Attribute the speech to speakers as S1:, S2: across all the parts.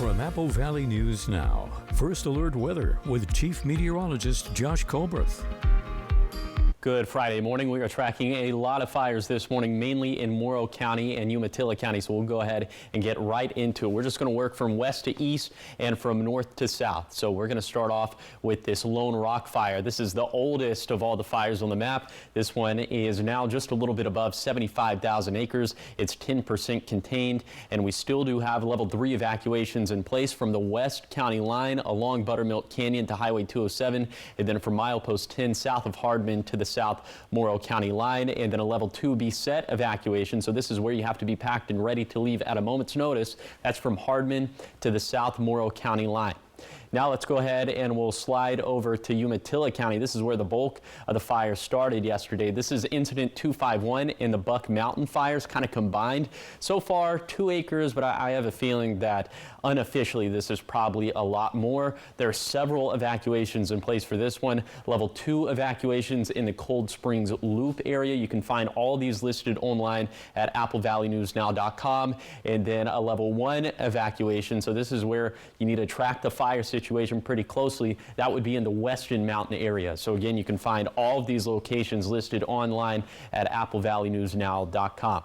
S1: From Apple Valley News Now, First Alert Weather with Chief Meteorologist Josh Colbreth.
S2: Good Friday morning. We are tracking a lot of fires this morning, mainly in Morrow County and Umatilla County, so we'll go ahead and get right into it. We're just going to work from west to east and from north to south. So we're going to start off with this Lone Rock fire. This is the oldest of all the fires on the map. This one is now just a little bit above 75,000 acres. It's 10% contained, and we still do have level 3 evacuations in place from the west county line along Buttermilk Canyon to Highway 207, and then from milepost 10 south of Hardman to the south Morrow County line, and then a level 2 beset evacuation. So this is where you have to be packed and ready to leave at a moment's notice. That's from Hardman to the south Morrow County line. Now let's go ahead and we'll slide over to Umatilla County. This is where the bulk of the fire started yesterday. This is incident 251 in the Buck Mountain fires, kind of combined. So far 2 acres, but I have a feeling that unofficially this is probably a lot more. There are several evacuations in place for this one. Level 2 evacuations in the Cold Springs Loop area. You can find all these listed online at applevalleynewsnow.com, and then a level 1 evacuation. So this is where you need to track the fire situation pretty closely. That would be in the western mountain area. So again, you can find all of these locations listed online at applevalleynewsnow.com.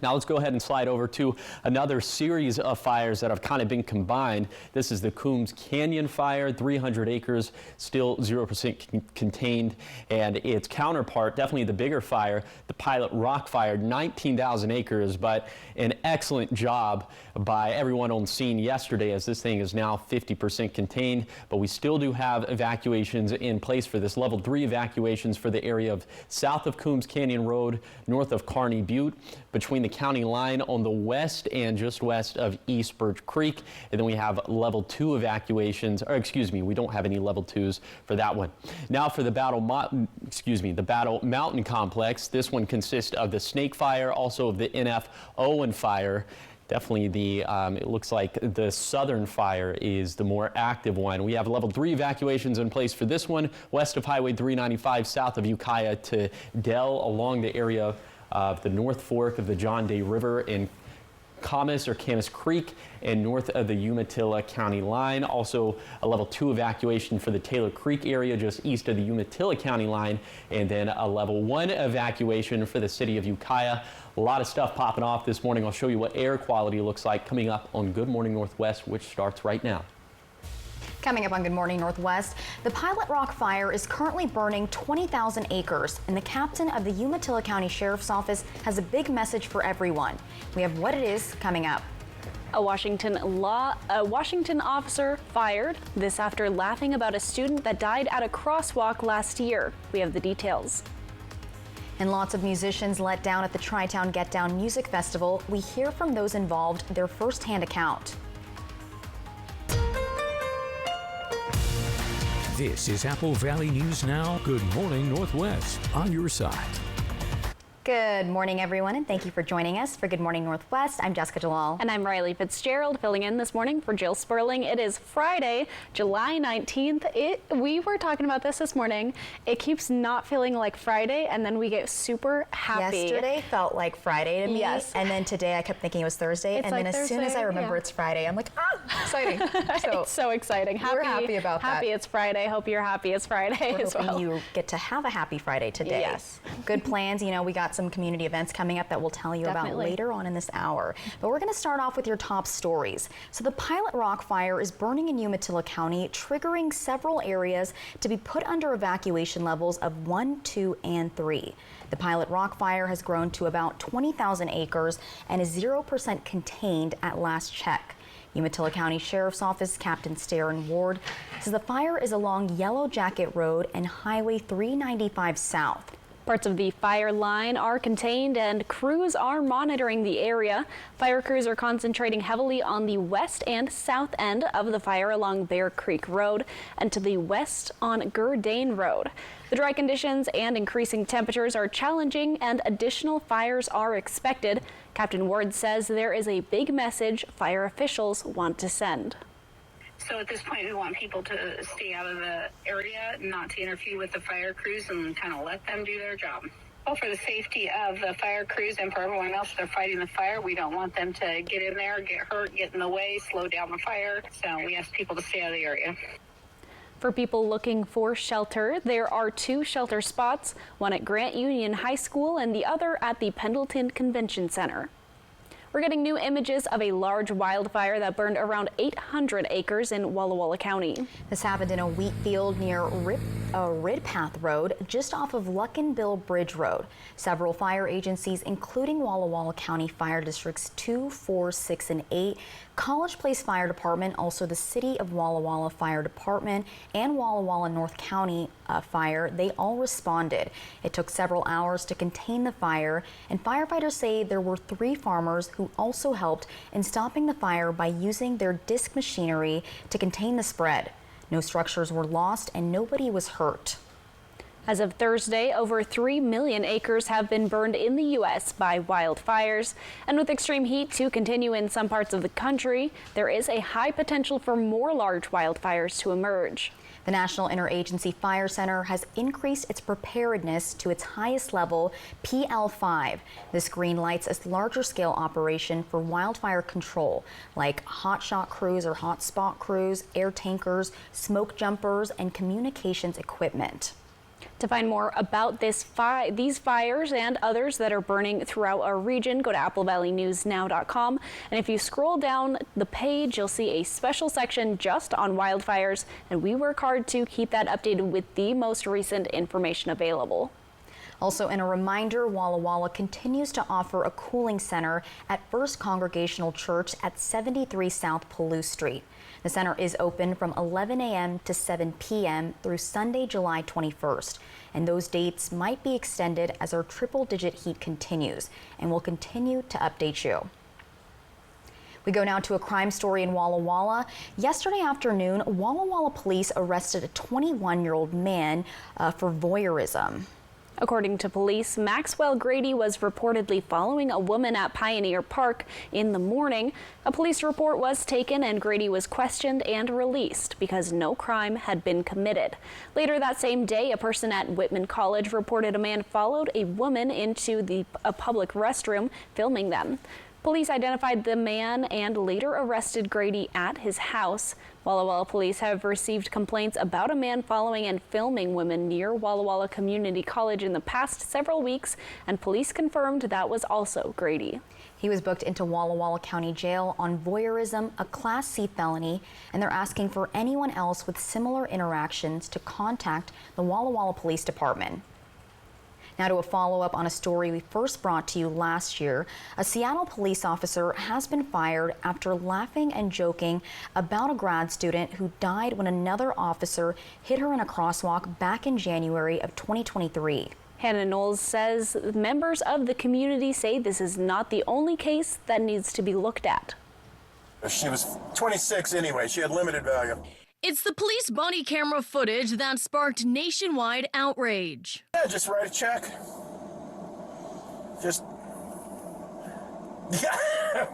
S2: Now let's go ahead and slide over to another series of fires that have kind of been combined. This is the Coombs Canyon fire, 300 acres, still 0% contained, and its counterpart, definitely the bigger fire, the Pilot Rock fire, 19,000 acres, but an excellent job by everyone on scene yesterday, as this thing is now 50% contained, but we still do have evacuations in place for this. Level 3 evacuations for the area of south of Coombs Canyon Road, north of Kearney Butte, between the county line on the west and just west of East Birch Creek. And then we have level 2 evacuations, or excuse me, we don't have any level 2s for that one. Now for the Battle Mountain complex. This one consists of the Snake fire, also of the NF Owen fire. Definitely it looks like the southern fire is the more active one. We have level 3 evacuations in place for this one, west of Highway 395, south of Ukiah to Dell, along the area of the North Fork of the John Day River in Camas Creek, and north of the Umatilla County line. Also a level 2 evacuation for the Taylor Creek area just east of the Umatilla County line, and then a level 1 evacuation for the city of Ukiah. A lot of stuff popping off this morning. I'll show you what air quality looks like coming up on Good Morning Northwest, which starts right now.
S3: Coming up on Good Morning Northwest, the Pilot Rock fire is currently burning 20,000 acres, and the captain of the Umatilla County Sheriff's Office has a big message for everyone. We have what it is coming up.
S4: A Washington officer fired, this after laughing about a student that died at a crosswalk last year. We have the details.
S3: And lots of musicians let down at the Tri-Town Get Down Music Festival. We hear from those involved their firsthand account.
S1: This is Apple Valley News Now. Good Morning Northwest, on your side.
S3: Good morning, everyone, and thank you for joining us for Good Morning Northwest. I'm Jessica Jalal.
S4: And I'm Riley Fitzgerald, filling in this morning for Jill Sperling. It is Friday, July 19th. We were talking about this morning. It keeps not feeling like Friday, and then we get super happy.
S3: Yesterday felt like Friday to me,
S4: yes.
S3: And then today I kept thinking it was Thursday,
S4: It's
S3: and
S4: like
S3: then as
S4: Thursday,
S3: soon as I remember it's Friday, I'm like, exciting. So
S4: it's so exciting.
S3: We're happy about that.
S4: Happy it's Friday. Hope you're happy it's Friday as well.
S3: You get to have a happy Friday today.
S4: Yes.
S3: Good plans. You know, we got some community events coming up that we'll tell you about later on in this hour. But we're going to start off with your top stories. So the Pilot Rock fire is burning in Umatilla County, triggering several areas to be put under evacuation levels of 1, 2, and 3. The Pilot Rock fire has grown to about 20,000 acres and is 0% contained at last check. Umatilla County Sheriff's Office Captain Starron Ward says the fire is along Yellow Jacket Road and Highway 395 South.
S4: Parts of the fire line are contained and crews are monitoring the area. Fire crews are concentrating heavily on the west and south end of the fire along Bear Creek Road and to the west on Gurdane Road. The dry conditions and increasing temperatures are challenging and additional fires are expected. Captain Ward says there is a big message fire officials want to send.
S5: So at this point, we want people to stay out of the area, not to interfere with the fire crews, and kind of let them do their job. Well, for the safety of the fire crews and for everyone else that are fighting the fire, we don't want them to get in there, get hurt, get in the way, slow down the fire. So we ask people to stay out of the area.
S4: For people looking for shelter, there are 2 shelter spots, one at Grant Union High School and the other at the Pendleton Convention Center. We're getting new images of a large wildfire that burned around 800 acres in Walla Walla County.
S3: This happened in a wheat field near Ridpath Road, just off of Luckinbill Bridge Road. Several fire agencies, including Walla Walla County Fire Districts 2, 4, 6, and 8, College Place Fire Department, also the City of Walla Walla Fire Department, and Walla Walla North County Fire, they all responded. It took several hours to contain the fire, and firefighters say there were 3 farmers who also helped in stopping the fire by using their disc machinery to contain the spread. No structures were lost and nobody was hurt.
S4: As of Thursday, over 3 million acres have been burned in the U.S. by wildfires. And with extreme heat to continue in some parts of the country, there is a high potential for more large wildfires to emerge.
S3: The National Interagency Fire Center has increased its preparedness to its highest level, PL5. This green lights a larger scale operation for wildfire control, like hotshot crews or hotspot crews, air tankers, smoke jumpers, and communications equipment.
S4: To find more about these fires and others that are burning throughout our region, go to applevalleyNewsNow.com. And if you scroll down the page, you'll see a special section just on wildfires. And we work hard to keep that updated with the most recent information available.
S3: Also, in a reminder, Walla Walla continues to offer a cooling center at First Congregational Church at 73 South Palouse Street. The center is open from 11 a.m. to 7 p.m. through Sunday, July 21st. And those dates might be extended as our triple-digit heat continues, and we'll continue to update you. We go now to a crime story in Walla Walla. Yesterday afternoon, Walla Walla police arrested a 21-year-old man for voyeurism.
S4: According to police, Maxwell Grady was reportedly following a woman at Pioneer Park in the morning. A police report was taken and Grady was questioned and released because no crime had been committed. Later that same day, a person at Whitman College reported a man followed a woman into a public restroom, filming them. Police identified the man and later arrested Grady at his house. Walla Walla police have received complaints about a man following and filming women near Walla Walla Community College in the past several weeks, and police confirmed that was also Grady.
S3: He was booked into Walla Walla County Jail on voyeurism, a Class C felony, and they're asking for anyone else with similar interactions to contact the Walla Walla Police Department. Now to a follow-up on a story we first brought to you last year. A Seattle police officer has been fired after laughing and joking about a grad student who died when another officer hit her in a crosswalk back in January of 2023.
S4: Hannah Knowles says members of the community say this is not the only case that needs to be looked at.
S6: She was 26 anyway. She had limited value.
S7: It's the police body camera footage that sparked nationwide outrage.
S6: Yeah, just write a check. Just, yeah,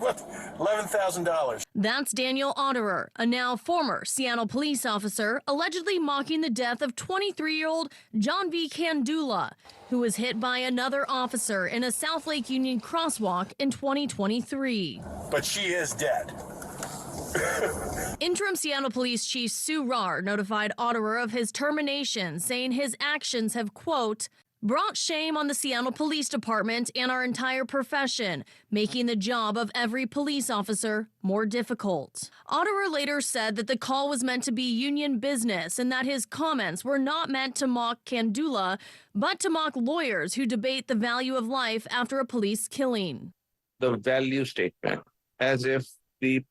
S6: $11,000.
S7: That's Daniel Otterer, a now former Seattle police officer, allegedly mocking the death of 23-year-old John V. Candula, who was hit by another officer in a South Lake Union crosswalk in 2023.
S6: But she is dead.
S7: Interim Seattle Police Chief Sue Rahr notified Otterer of his termination, saying his actions have, quote, brought shame on the Seattle Police Department and our entire profession, making the job of every police officer more difficult. Otterer later said that the call was meant to be union business and that his comments were not meant to mock Candula, but to mock lawyers who debate the value of life after a police killing.
S8: The value statement, as if the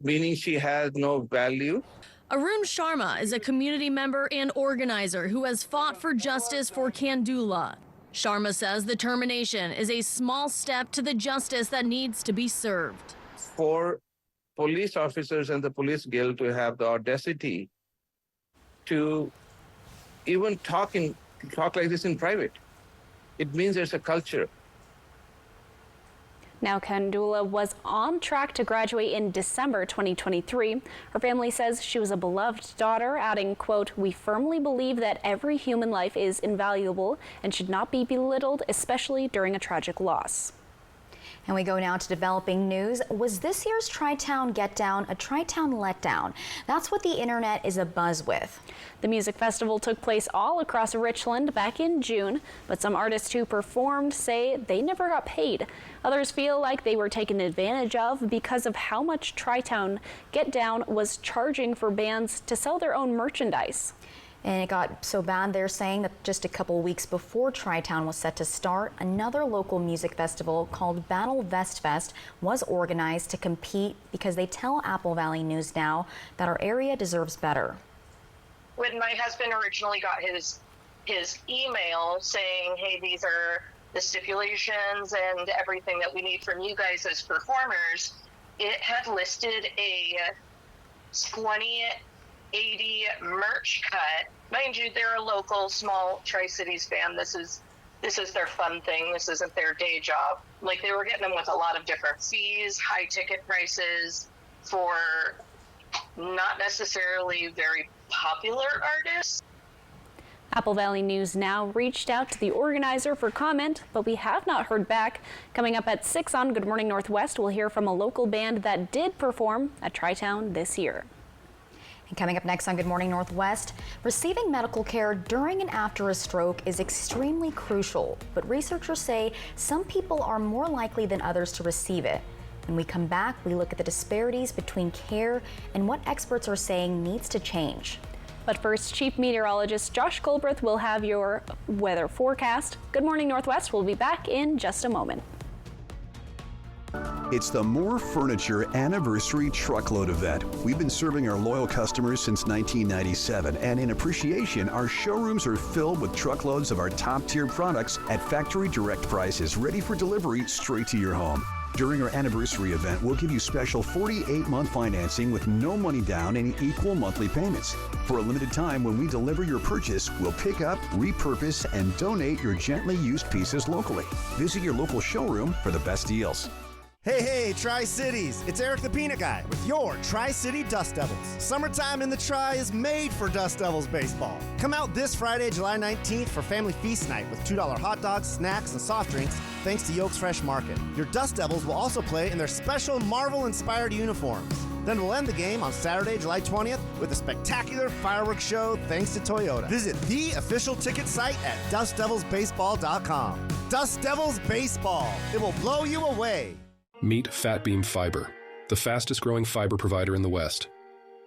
S8: meaning she has no value.
S7: Arun Sharma is a community member and organizer who has fought for justice for Candula. Sharma says the termination is a small step to the justice that needs to be served.
S8: For police officers and the police guild to have the audacity to even talk like this in private, it means there's a culture.
S4: Now, Kandula was on track to graduate in December 2023. Her family says she was a beloved daughter, adding, quote, "We firmly believe that every human life is invaluable and should not be belittled, especially during a tragic loss."
S3: And we go now to developing news. Was this year's Tri-Town Get Down a Tri-Town letdown? That's what the internet is abuzz with.
S4: The music festival took place all across Richland back in June, but some artists who performed say they never got paid. Others feel like they were taken advantage of because of how much Tri-Town Get Down was charging for bands to sell their own merchandise.
S3: And it got so bad, they're saying that just a couple weeks before Tri-Town was set to start, another local music festival called Battle Vest Fest was organized to compete because they tell Apple Valley News Now that our area deserves better.
S9: When my husband originally got his email saying, hey, these are the stipulations and everything that we need from you guys as performers, it had listed a 2080 merch cut. Mind you, they're a local small Tri-Cities band. This is their fun thing. This isn't their day job. Like, they were getting them with a lot of different fees, high ticket prices for not necessarily very popular artists.
S4: Apple Valley News Now reached out to the organizer for comment, but we have not heard back. Coming up at 6 on Good Morning Northwest, we'll hear from a local band that did perform at Tri-Town this year.
S3: And coming up next on Good Morning Northwest, receiving medical care during and after a stroke is extremely crucial, but researchers say some people are more likely than others to receive it. When we come back, we look at the disparities between care and what experts are saying needs to change.
S4: But first, Chief Meteorologist Josh Colbreth will have your weather forecast. Good Morning Northwest will be back in just a moment.
S10: It's the More Furniture Anniversary Truckload event. We've been serving our loyal customers since 1997, and in appreciation, our showrooms are filled with truckloads of our top-tier products at factory direct prices, ready for delivery straight to your home. During our anniversary event, we'll give you special 48-month financing with no money down and equal monthly payments. For a limited time, when we deliver your purchase, we'll pick up, repurpose, and donate your gently used pieces locally. Visit your local showroom for the best deals.
S11: Hey, Tri-Cities! It's Eric the Peanut Guy with your Tri-City Dust Devils. Summertime in the Tri is made for Dust Devils baseball. Come out this Friday, July 19th for Family Feast Night with $2 hot dogs, snacks, and soft drinks thanks to Yoke's Fresh Market. Your Dust Devils will also play in their special Marvel-inspired uniforms. Then we'll end the game on Saturday, July 20th with a spectacular fireworks show thanks to Toyota. Visit the official ticket site at DustDevilsBaseball.com. Dust Devils Baseball. It will blow you away.
S12: Meet Fat Beam Fiber, the fastest growing fiber provider in the West.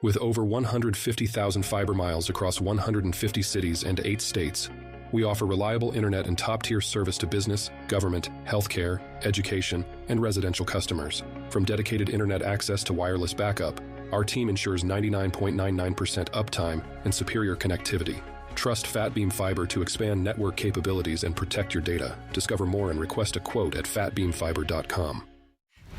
S12: With over 150,000 fiber miles across 150 cities and 8 states, we offer reliable internet and top-tier service to business, government, healthcare, education, and residential customers. From dedicated internet access to wireless backup, our team ensures 99.99% uptime and superior connectivity. Trust Fat Beam Fiber to expand network capabilities and protect your data. Discover more and request a quote at fatbeamfiber.com.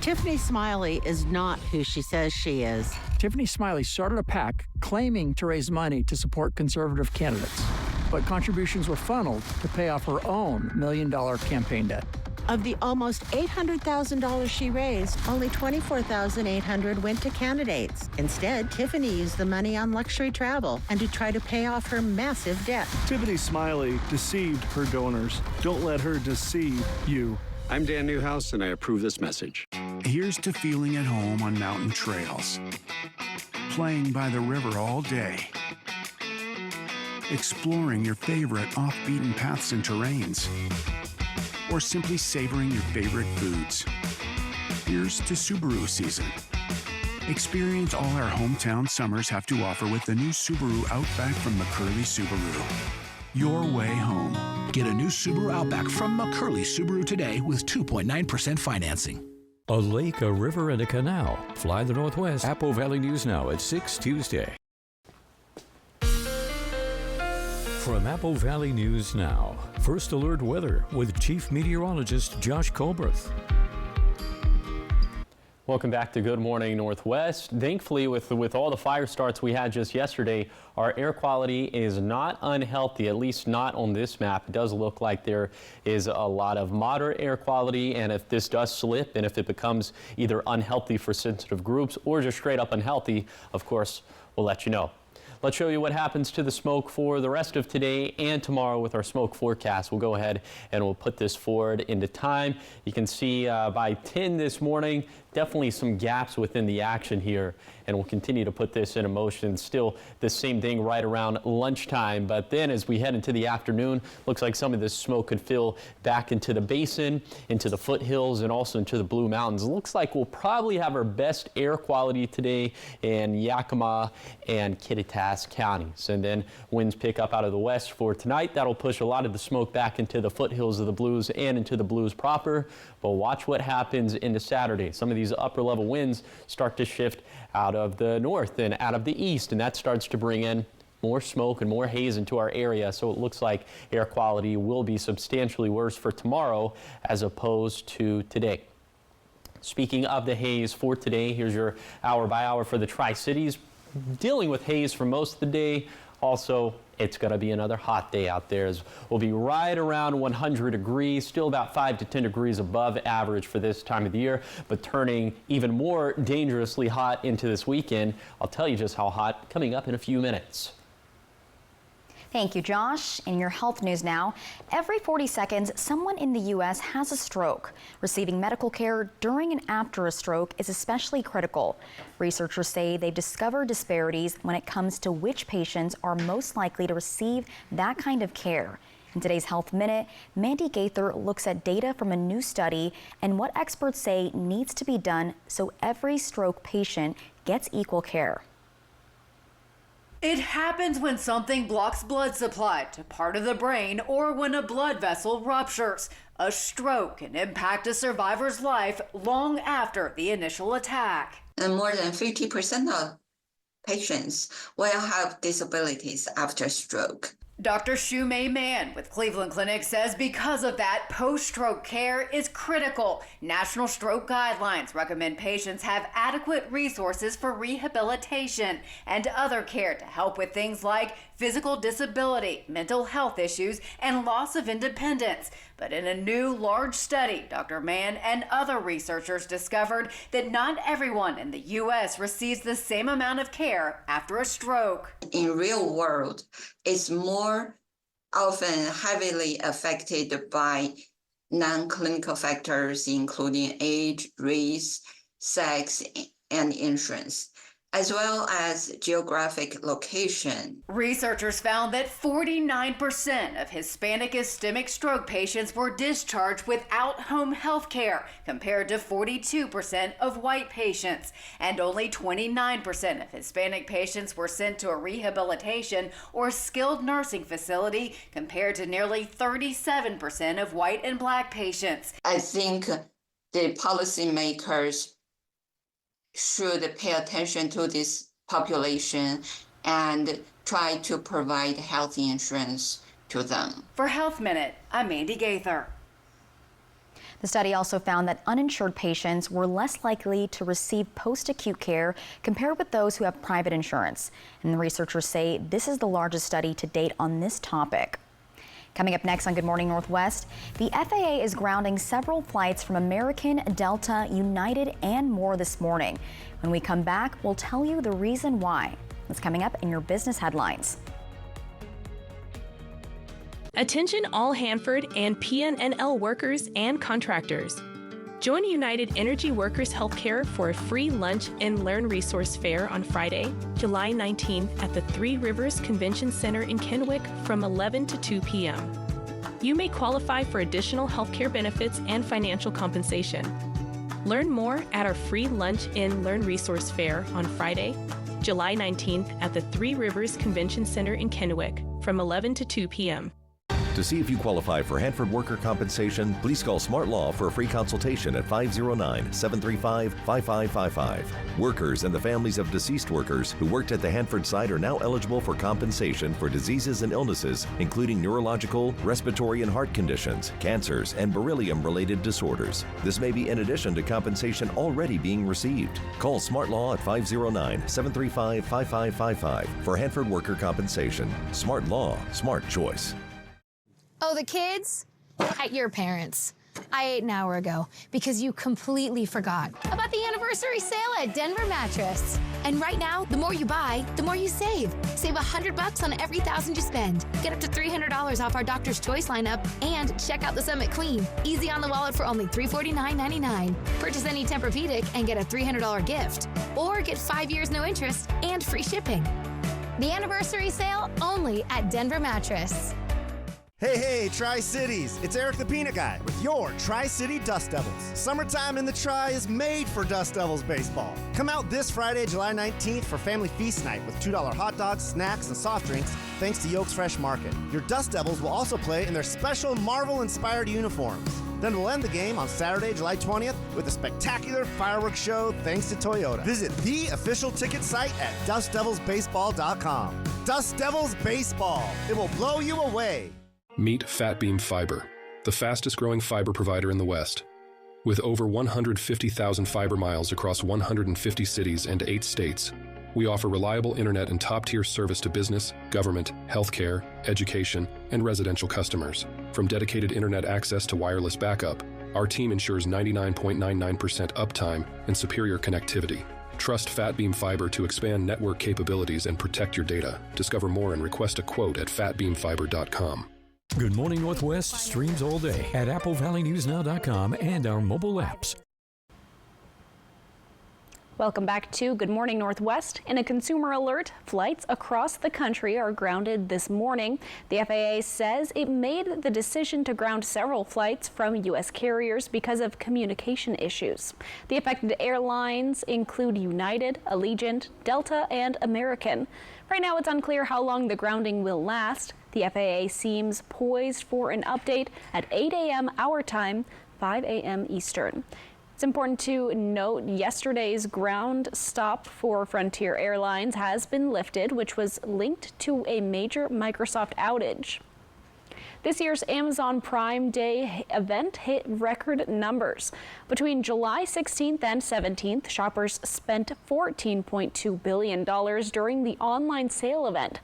S13: Tiffany Smiley is not who she says she is.
S14: Tiffany Smiley started a PAC claiming to raise money to support conservative candidates, but contributions were funneled to pay off her own $1 million campaign debt.
S13: Of the almost $800,000 she raised, only $24,800 went to candidates. Instead, Tiffany used the money on luxury travel and to try to pay off her massive debt.
S15: Tiffany Smiley deceived her donors. Don't let her deceive you.
S16: I'm Dan Newhouse, and I approve this message.
S17: Here's to feeling at home on mountain trails, playing by the river all day, exploring your favorite off-beaten paths and terrains, or simply savoring your favorite foods. Here's to Subaru season. Experience all our hometown summers have to offer with the new Subaru Outback from McCurley Subaru. Your way home.
S18: Get a new Subaru Outback from McCurley Subaru today with 2.9% financing.
S1: A lake, a river, and a canal. Fly the Northwest. Apple Valley News Now at 6 Tuesday. From Apple Valley News Now, First Alert Weather with Chief Meteorologist Josh Colbreth.
S2: Welcome back to Good Morning Northwest. Thankfully, with all the fire starts we had just yesterday, our air quality is not unhealthy, at least not on this map. It does look like there is a lot of moderate air quality, and if this does slip and if it becomes either unhealthy for sensitive groups or just straight up unhealthy, of course, we'll let you know. Let's show you what happens to the smoke for the rest of today and tomorrow with our smoke forecast. We'll go ahead and we'll put this forward into time. You can see by 10 this morning, definitely some gaps within the action here, and we'll continue to put this in motion. Still the same thing right around lunchtime, but then as we head into the afternoon, looks like some of this smoke could fill back into the basin, into the foothills, and also into the Blue Mountains. It looks like we'll probably have our best air quality today in Yakima and Kittitas counties, and then winds pick up out of the west for tonight. That'll push a lot of the smoke back into the foothills of the Blues and into the Blues proper. But watch what happens into Saturday. Some of these upper level winds start to shift out of the north and out of the east, and that starts to bring in more smoke and more haze into our area. So it looks like air quality will be substantially worse for tomorrow as opposed to today. Speaking of the haze for today, here's your hour by hour for the Tri-Cities. Dealing with haze for most of the day. Also, it's going to be another hot day out there. We'll be right around 100 degrees, still about 5 to 10 degrees above average for this time of the year, but turning even more dangerously hot into this weekend. I'll tell you just how hot coming up in a few minutes.
S3: Thank you, Josh. In your health news now, every 40 seconds, someone in the U.S. has a stroke. Receiving medical care during and after a stroke is especially critical. Researchers say they've discovered disparities when it comes to which patients are most likely to receive that kind of care. In today's Health Minute, Mandy Gaither looks at data from a new study and what experts say needs to be done so every stroke patient gets equal care.
S19: It happens when something blocks blood supply to part of the brain or when a blood vessel ruptures. A stroke can impact a survivor's life long after the initial attack.
S20: And more than 50% of patients will have disabilities after stroke.
S19: Dr. Shumei Mann with Cleveland Clinic says because of that, post-stroke care is critical. National stroke guidelines recommend patients have adequate resources for rehabilitation and other care to help with things like physical disability, mental health issues, and loss of independence. But in a new large study, Dr. Mann and other researchers discovered that not everyone in the U.S. receives the same amount of care after a stroke.
S20: In real world, it's more often heavily affected by non-clinical factors, including age, race, sex, and insurance, as well as geographic location.
S19: Researchers found that 49% of Hispanic ischemic stroke patients were discharged without home health care, compared to 42% of white patients. And only 29% of Hispanic patients were sent to a rehabilitation or skilled nursing facility, compared to nearly 37% of white and black patients.
S20: I think the policymakers should pay attention to this population and try to provide health insurance to them.
S19: For Health Minute, I'm Mandy Gaither.
S3: The study also found that uninsured patients were less likely to receive post-acute care compared with those who have private insurance. And the researchers say this is the largest study to date on this topic. Coming up next on Good Morning Northwest, the FAA is grounding several flights from American, Delta, United, and more this morning. When we come back, we'll tell you the reason why. It's coming up in your business headlines.
S21: Attention all Hanford and PNNL workers and contractors. Join United Energy Workers Healthcare for a free lunch and learn resource fair on Friday, July 19th at the Three Rivers Convention Center in Kennewick from 11 to 2 p.m. You may qualify for additional healthcare benefits and financial compensation. Learn more at our free lunch and learn resource fair on Friday, July 19th at the Three Rivers Convention Center in Kennewick from 11 to 2 p.m.
S5: To see if you qualify for Hanford worker compensation, please call Smart Law for a free consultation at 509-735-5555. Workers and the families of deceased workers who worked at the Hanford site are now eligible for compensation for diseases and illnesses, including neurological, respiratory and heart conditions, cancers, and beryllium-related disorders. This may be in addition to compensation already being received. Call Smart Law at 509-735-5555 for Hanford worker compensation. Smart Law, smart choice.
S22: Oh, the kids? At your parents'. I ate an hour ago because you completely forgot about the anniversary sale at Denver Mattress. And right now, the more you buy, the more you save. Save $100 on every $1,000 you spend. Get up to $300 off our Doctor's Choice lineup and check out the Summit Queen. Easy on the wallet for only $349.99. Purchase any Tempur-Pedic and get a $300 gift. Or get 5 years no interest and free shipping. The anniversary sale only at Denver Mattress.
S11: Hey, Tri-Cities! It's Eric the Peanut Guy with your Tri-City Dust Devils. Summertime in the Tri is made for Dust Devils baseball. Come out this Friday, July 19th for Family Feast Night with $2 hot dogs, snacks, and soft drinks thanks to Yoke's Fresh Market. Your Dust Devils will also play in their special Marvel-inspired uniforms. Then we'll end the game on Saturday, July 20th with a spectacular fireworks show thanks to Toyota. Visit the official ticket site at DustDevilsBaseball.com. Dust Devils Baseball. It will blow you away.
S12: Meet Fat Beam Fiber, the fastest growing fiber provider in the West. With over 150,000 fiber miles across 150 cities and 8 states, we offer reliable internet and top-tier service to business, government, healthcare, education, and residential customers. From dedicated internet access to wireless backup, our team ensures 99.99% uptime and superior connectivity. Trust Fat Beam Fiber to expand network capabilities and protect your data. Discover more and request a quote at fatbeamfiber.com.
S1: Good Morning Northwest streams all day at AppleValleyNewsNow.com and our mobile apps.
S4: Welcome back to Good Morning Northwest. In a consumer alert, flights across the country are grounded this morning. The FAA says it made the decision to ground several flights from U.S. carriers because of communication issues. The affected airlines include United, Allegiant, Delta, and American. Right now, it's unclear how long the grounding will last. The FAA seems poised for an update at 8 a.m. our time, 5 a.m. Eastern. It's important to note yesterday's ground stop for Frontier Airlines has been lifted, which was linked to a major Microsoft outage. This year's Amazon Prime Day event hit record numbers. Between July 16th and 17th, shoppers spent $14.2 billion during the online sale event.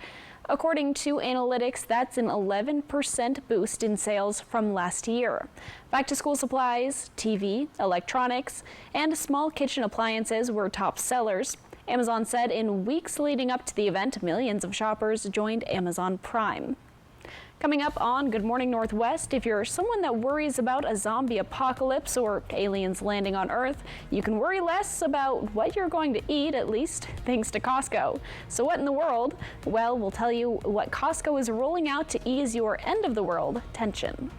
S4: According to analytics, that's an 11% boost in sales from last year. Back-to-school supplies, TV, electronics, and small kitchen appliances were top sellers. Amazon said in weeks leading up to the event, millions of shoppers joined Amazon Prime. Coming up on Good Morning Northwest, if you're someone that worries about a zombie apocalypse or aliens landing on Earth, you can worry less about what you're going to eat, at least thanks to Costco. So what in the world? Well, we'll tell you what Costco is rolling out to ease your end-of-the-world tension.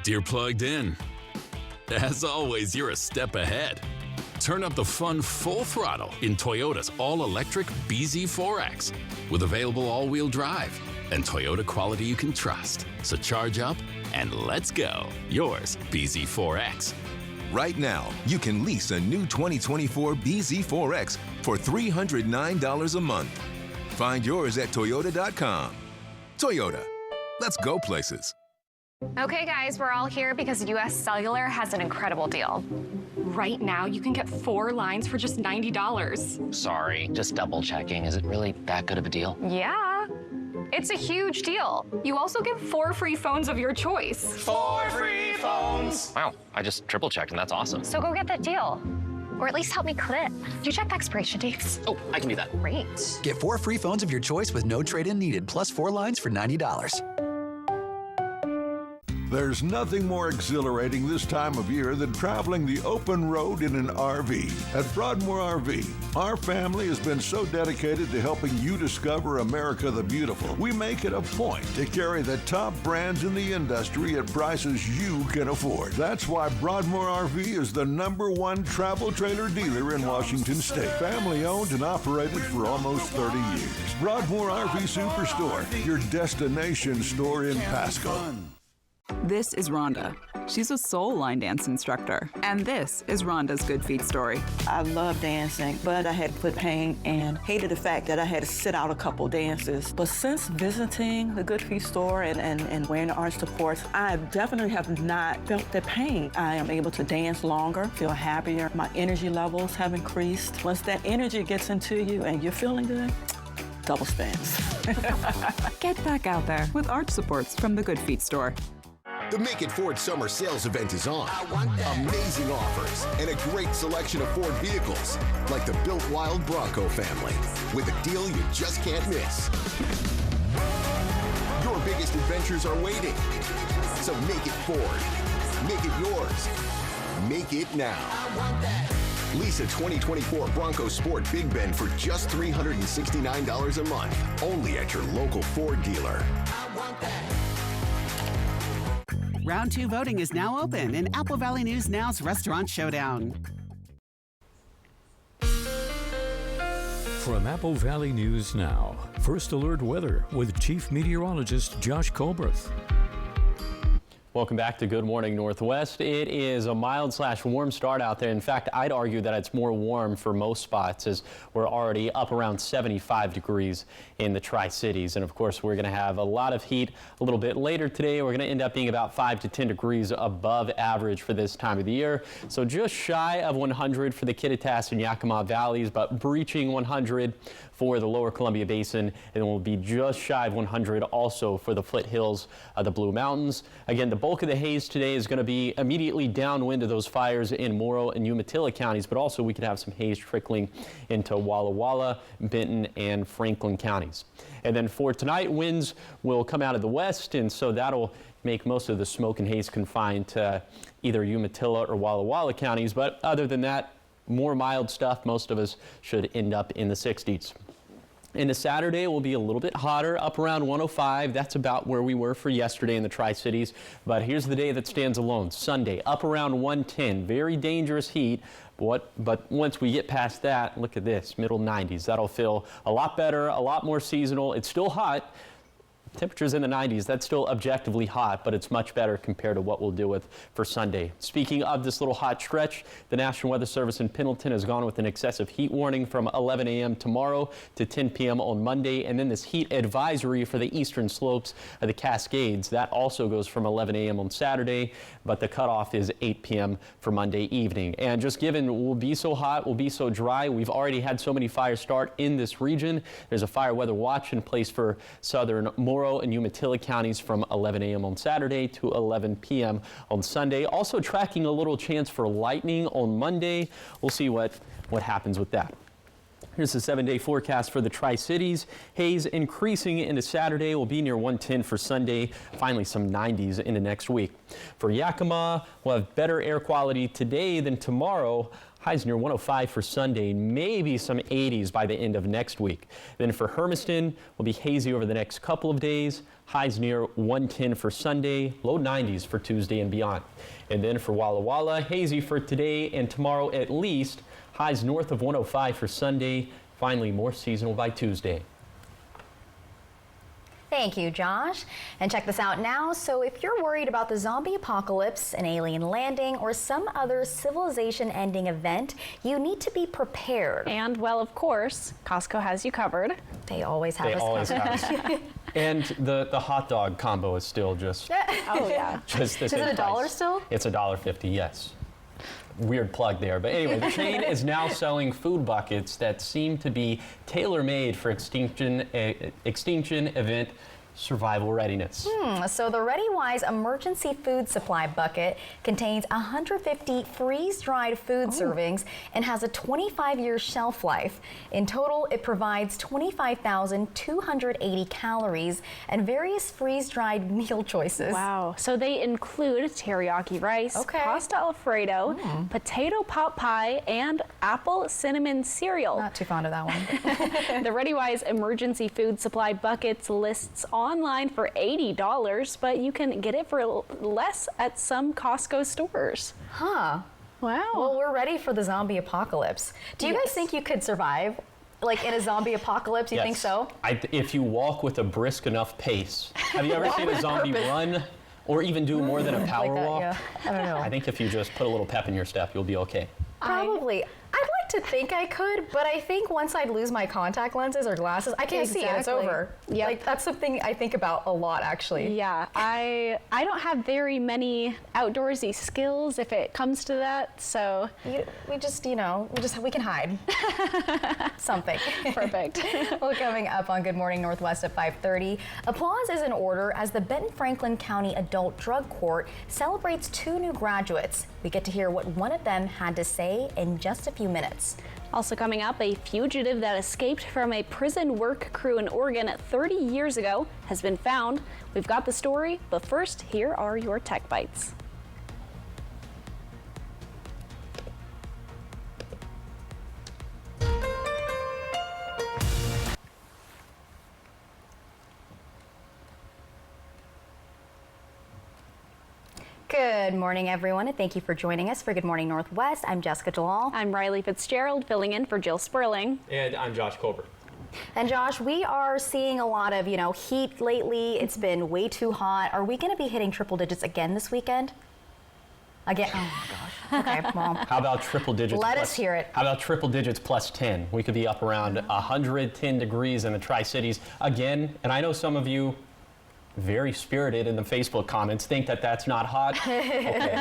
S23: Dear Plugged In, as always, you're a step ahead. Turn up the fun full throttle in Toyota's all-electric BZ4X with available all-wheel drive and Toyota quality you can trust. So charge up and let's go. Yours, BZ4X.
S24: Right now, you can lease a new 2024 BZ4X for $309 a month. Find yours at Toyota.com. Toyota, let's go places.
S25: Okay, guys, we're all here because US Cellular has an incredible deal. Right now, you can get 4 lines for just $90.
S26: Sorry, just double checking. Is it really that good of a deal?
S25: Yeah, it's a huge deal. You also get 4 free phones of your choice.
S26: 4 free phones! Wow, I just triple checked and that's awesome.
S25: So go get that deal. Or at least help me clip. You check the expiration dates.
S26: Oh, I can do that.
S25: Great.
S27: Get 4 free phones of your choice with no trade-in needed, plus 4 lines for $90.
S6: There's nothing more exhilarating this time of year than traveling the open road in an RV. At Broadmoor RV, our family has been so dedicated to helping you discover America the Beautiful. We make it a point to carry the top brands in the industry at prices you can afford. That's why Broadmoor RV is the #1 travel trailer dealer in Washington State. Family owned and operated for almost 30 years. Broadmoor RV Superstore, your destination store in Pasco.
S7: This is Rhonda. She's a soul line dance instructor. And this is Rhonda's Good Feet story.
S8: I love dancing, but I had foot pain and hated the fact that I had to sit out a couple dances. But since visiting the Good Feet store and wearing the arch supports, I definitely have not felt the pain. I am able to dance longer, feel happier. My energy levels have increased. Once that energy gets into you and you're feeling good, double spins.
S7: Get back out there with arch supports from the Good Feet store.
S9: The Make It Ford Summer Sales Event is on. Amazing offers and a great selection of Ford vehicles, like the Built Wild Bronco family, with a deal you just can't miss. Your biggest adventures are waiting. So make it Ford. Make it yours. Make it now. Lease a 2024 Bronco Sport Big Bend for just $369 a month, only at your local Ford dealer.
S10: Round 2 voting is now open in Apple Valley News Now's Restaurant Showdown.
S1: From Apple Valley News Now, First Alert Weather with Chief Meteorologist Josh Colbreth.
S2: Welcome back to Good Morning Northwest. It is a mild/warm start out there. In fact, I'd argue that it's more warm for most spots as we're already up around 75 degrees in the Tri-Cities. And of course, we're going to have a lot of heat a little bit later today. We're going to end up being about 5 to 10 degrees above average for this time of the year. So just shy of 100 for the Kittitas and Yakima valleys, but breaching 100 for the lower Columbia Basin, and will be just shy of 100 also for the foothills of the Blue Mountains. Again, the bulk of the haze today is going to be immediately downwind of those fires in Morrow and Umatilla counties, but also we could have some haze trickling into Walla Walla, Benton, and Franklin counties. And then for tonight, winds will come out of the west, and so that'll make most of the smoke and haze confined to either Umatilla or Walla Walla counties. But other than that, more mild stuff. Most of us should end up in the 60s. Into Saturday, will be a little bit hotter, up around 105. That's about where we were for yesterday in the Tri-Cities. But here's the day that stands alone. Sunday, up around 110. Very dangerous heat. But once we get past that, look at this, middle 90s. That'll feel a lot better, a lot more seasonal. It's still hot. Temperatures in the 90s, that's still objectively hot, but it's much better compared to what we'll deal with for Sunday. Speaking of this little hot stretch, the National Weather Service in Pendleton has gone with an excessive heat warning from 11 a.m. tomorrow to 10 p.m. on Monday, and then this heat advisory for the eastern slopes of the Cascades. That also goes from 11 a.m. on Saturday, but the cutoff is 8 p.m. for Monday evening. And just given we'll be so hot, we'll be so dry, we've already had so many fires start in this region. There's a fire weather watch in place for southern Morrow and Umatilla counties from 11 a.m. on Saturday to 11 p.m. on Sunday. Also tracking a little chance for lightning on Monday. We'll see what happens with that. Here's the 7-day forecast for the Tri-Cities. Haze increasing into Saturday. Will be near 110 for Sunday. Finally, some 90s into next week. For Yakima, we'll have better air quality today than tomorrow. Highs near 105 for Sunday, maybe some 80s by the end of next week. Then for Hermiston, will be hazy over the next couple of days. Highs near 110 for Sunday, low 90s for Tuesday and beyond. And then for Walla Walla, hazy for today and tomorrow at least. Highs north of 105 for Sunday. Finally, more seasonal by Tuesday.
S3: Thank you, Josh. And check this out now. So if you're worried about the zombie apocalypse, an alien landing, or some other civilization-ending event, you need to be prepared.
S4: And, well, of course, Costco has you covered.
S3: They always have us covered.
S2: And the hot dog combo is still just...
S3: Oh, yeah.
S2: Just the
S3: Is
S2: same
S3: it $1
S2: price.
S3: still?
S2: It's $1.50, yes. Weird plug there. But anyway, the chain is now selling food buckets that seem to be tailor-made for extinction event survival readiness.
S3: So the ReadyWise emergency food supply bucket contains 150 freeze-dried food servings and has a 25-year shelf life. In total, it provides 25,280 calories and various freeze-dried meal choices.
S4: Wow. So they include teriyaki rice, pasta Alfredo, potato pot pie, and apple cinnamon cereal.
S3: Not too fond of that one.
S4: The ReadyWise emergency food supply buckets lists online for $80, but you can get it for less at some Costco stores.
S3: Huh.
S4: Wow.
S3: Well, we're ready for the zombie apocalypse. Do you guys think you could survive, like, in a zombie apocalypse? You think so?
S2: If you walk with a brisk enough pace. Have you ever seen a zombie run or even do more than a power walk?
S3: Yeah. I don't know.
S2: I think if you just put a little pep in your step, you'll be okay.
S3: Probably. I'd like to think I could, but I think once I'd lose my contact lenses or glasses, I can't see it. It's over.
S4: Yep.
S3: Like, that's something I think about a lot, actually.
S4: Yeah, I don't have very many outdoorsy skills if it comes to that, so
S3: we can hide something.
S4: Perfect.
S3: Well, coming up on Good Morning Northwest at 5:30, applause is in order as the Benton Franklin County Adult Drug Court celebrates 2 new graduates. We get to hear what one of them had to say in just a few minutes.
S4: Also coming up, a fugitive that escaped from a prison work crew in Oregon 30 years ago has been found. We've got the story, but first, here are your Tech Bites.
S3: Good morning, everyone, and thank you for joining us for Good Morning Northwest. I'm Jessica Jalal.
S4: I'm Riley Fitzgerald, filling in for Jill Sperling.
S2: And I'm Josh Colbert.
S3: And Josh, we are seeing a lot of, heat lately. It's been way too hot. Are we going to be hitting triple digits again this weekend? Again? Oh my gosh. Okay, well.
S2: How about triple digits?
S3: Let us hear it.
S2: How about triple digits plus 10? We could be up around 110 degrees in the Tri-Cities again. And I know some of you, very spirited in the Facebook comments, think that that's not hot. Okay,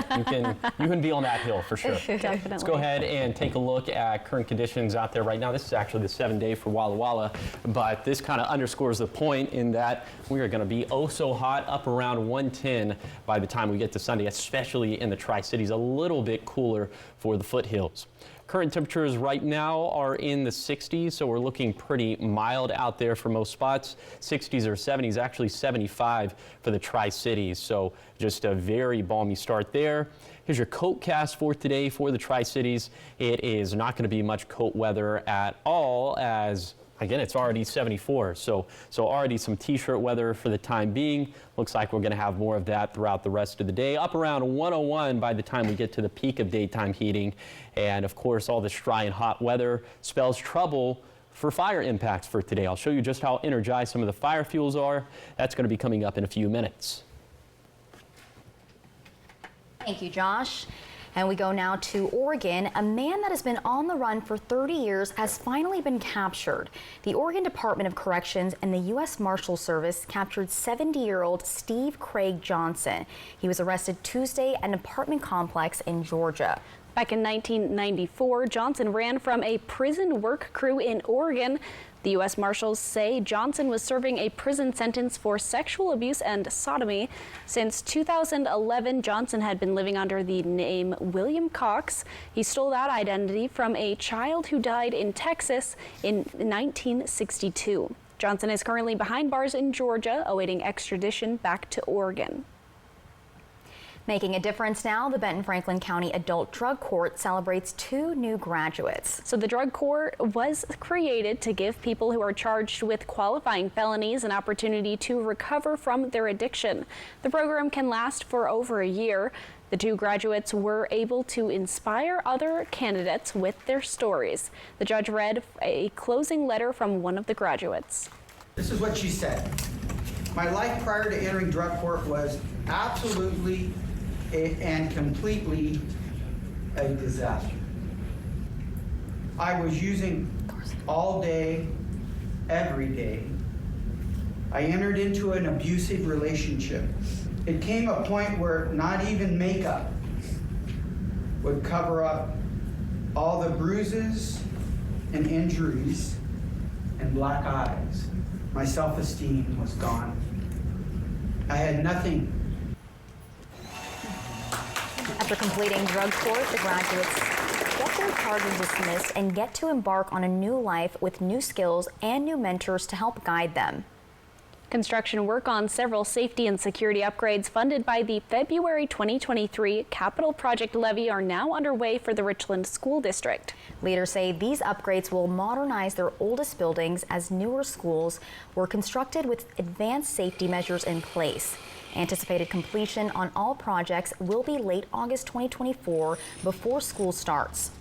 S2: you can be on that hill for sure.
S4: Definitely.
S2: Let's go ahead and take a look at current conditions out there right now. This is actually the 7-day for Walla Walla, but this kind of underscores the point in that we are going to be oh so hot, up around 110 by the time we get to Sunday, especially in the Tri-Cities, a little bit cooler for the foothills. Current temperatures right now are in the 60s, so we're looking pretty mild out there for most spots. 60s or 70s, actually 75 for the Tri-Cities, so just a very balmy start there. Here's your coat cast for today for the Tri-Cities. It is not going to be much coat weather at all, as again, it's already 74, so already some t-shirt weather for the time being. Looks like we're going to have more of that throughout the rest of the day. Up around 101 by the time we get to the peak of daytime heating. And of course, all this dry and hot weather spells trouble for fire impacts for today. I'll show you just how energized some of the fire fuels are. That's going to be coming up in a few minutes.
S3: Thank you, Josh. And we go now to Oregon. A man that has been on the run for 30 years has finally been captured. The Oregon Department of Corrections and the U.S. Marshal Service captured 70-year-old Steve Craig Johnson. He was arrested Tuesday at an apartment complex in Georgia.
S4: Back in 1994, Johnson ran from a prison work crew in Oregon. The U.S. Marshals say Johnson was serving a prison sentence for sexual abuse and sodomy. Since 2011, Johnson had been living under the name William Cox. He stole that identity from a child who died in Texas in 1962. Johnson is currently behind bars in Georgia, awaiting extradition back to Oregon.
S3: Making a difference now, the Benton Franklin County Adult Drug Court celebrates 2 new graduates.
S4: So the drug court was created to give people who are charged with qualifying felonies an opportunity to recover from their addiction. The program can last for over a year. The 2 graduates were able to inspire other candidates with their stories. The judge read a closing letter from one of the graduates.
S13: This is what she said. My life prior to entering drug court was absolutely and completely a disaster. I was using all day, every day. I entered into an abusive relationship. It came a point where not even makeup would cover up all the bruises and injuries and black eyes. My self-esteem was gone. I had nothing.
S3: After completing drug court, the graduates get their charges dismissed and get to embark on a new life with new skills and new mentors to help guide them.
S4: Construction work on several safety and security upgrades funded by the February 2023 Capital Project Levy are now underway for the Richland School District.
S3: Leaders say these upgrades will modernize their oldest buildings as newer schools were constructed with advanced safety measures in place. Anticipated completion on all projects will be late August 2024 before school starts.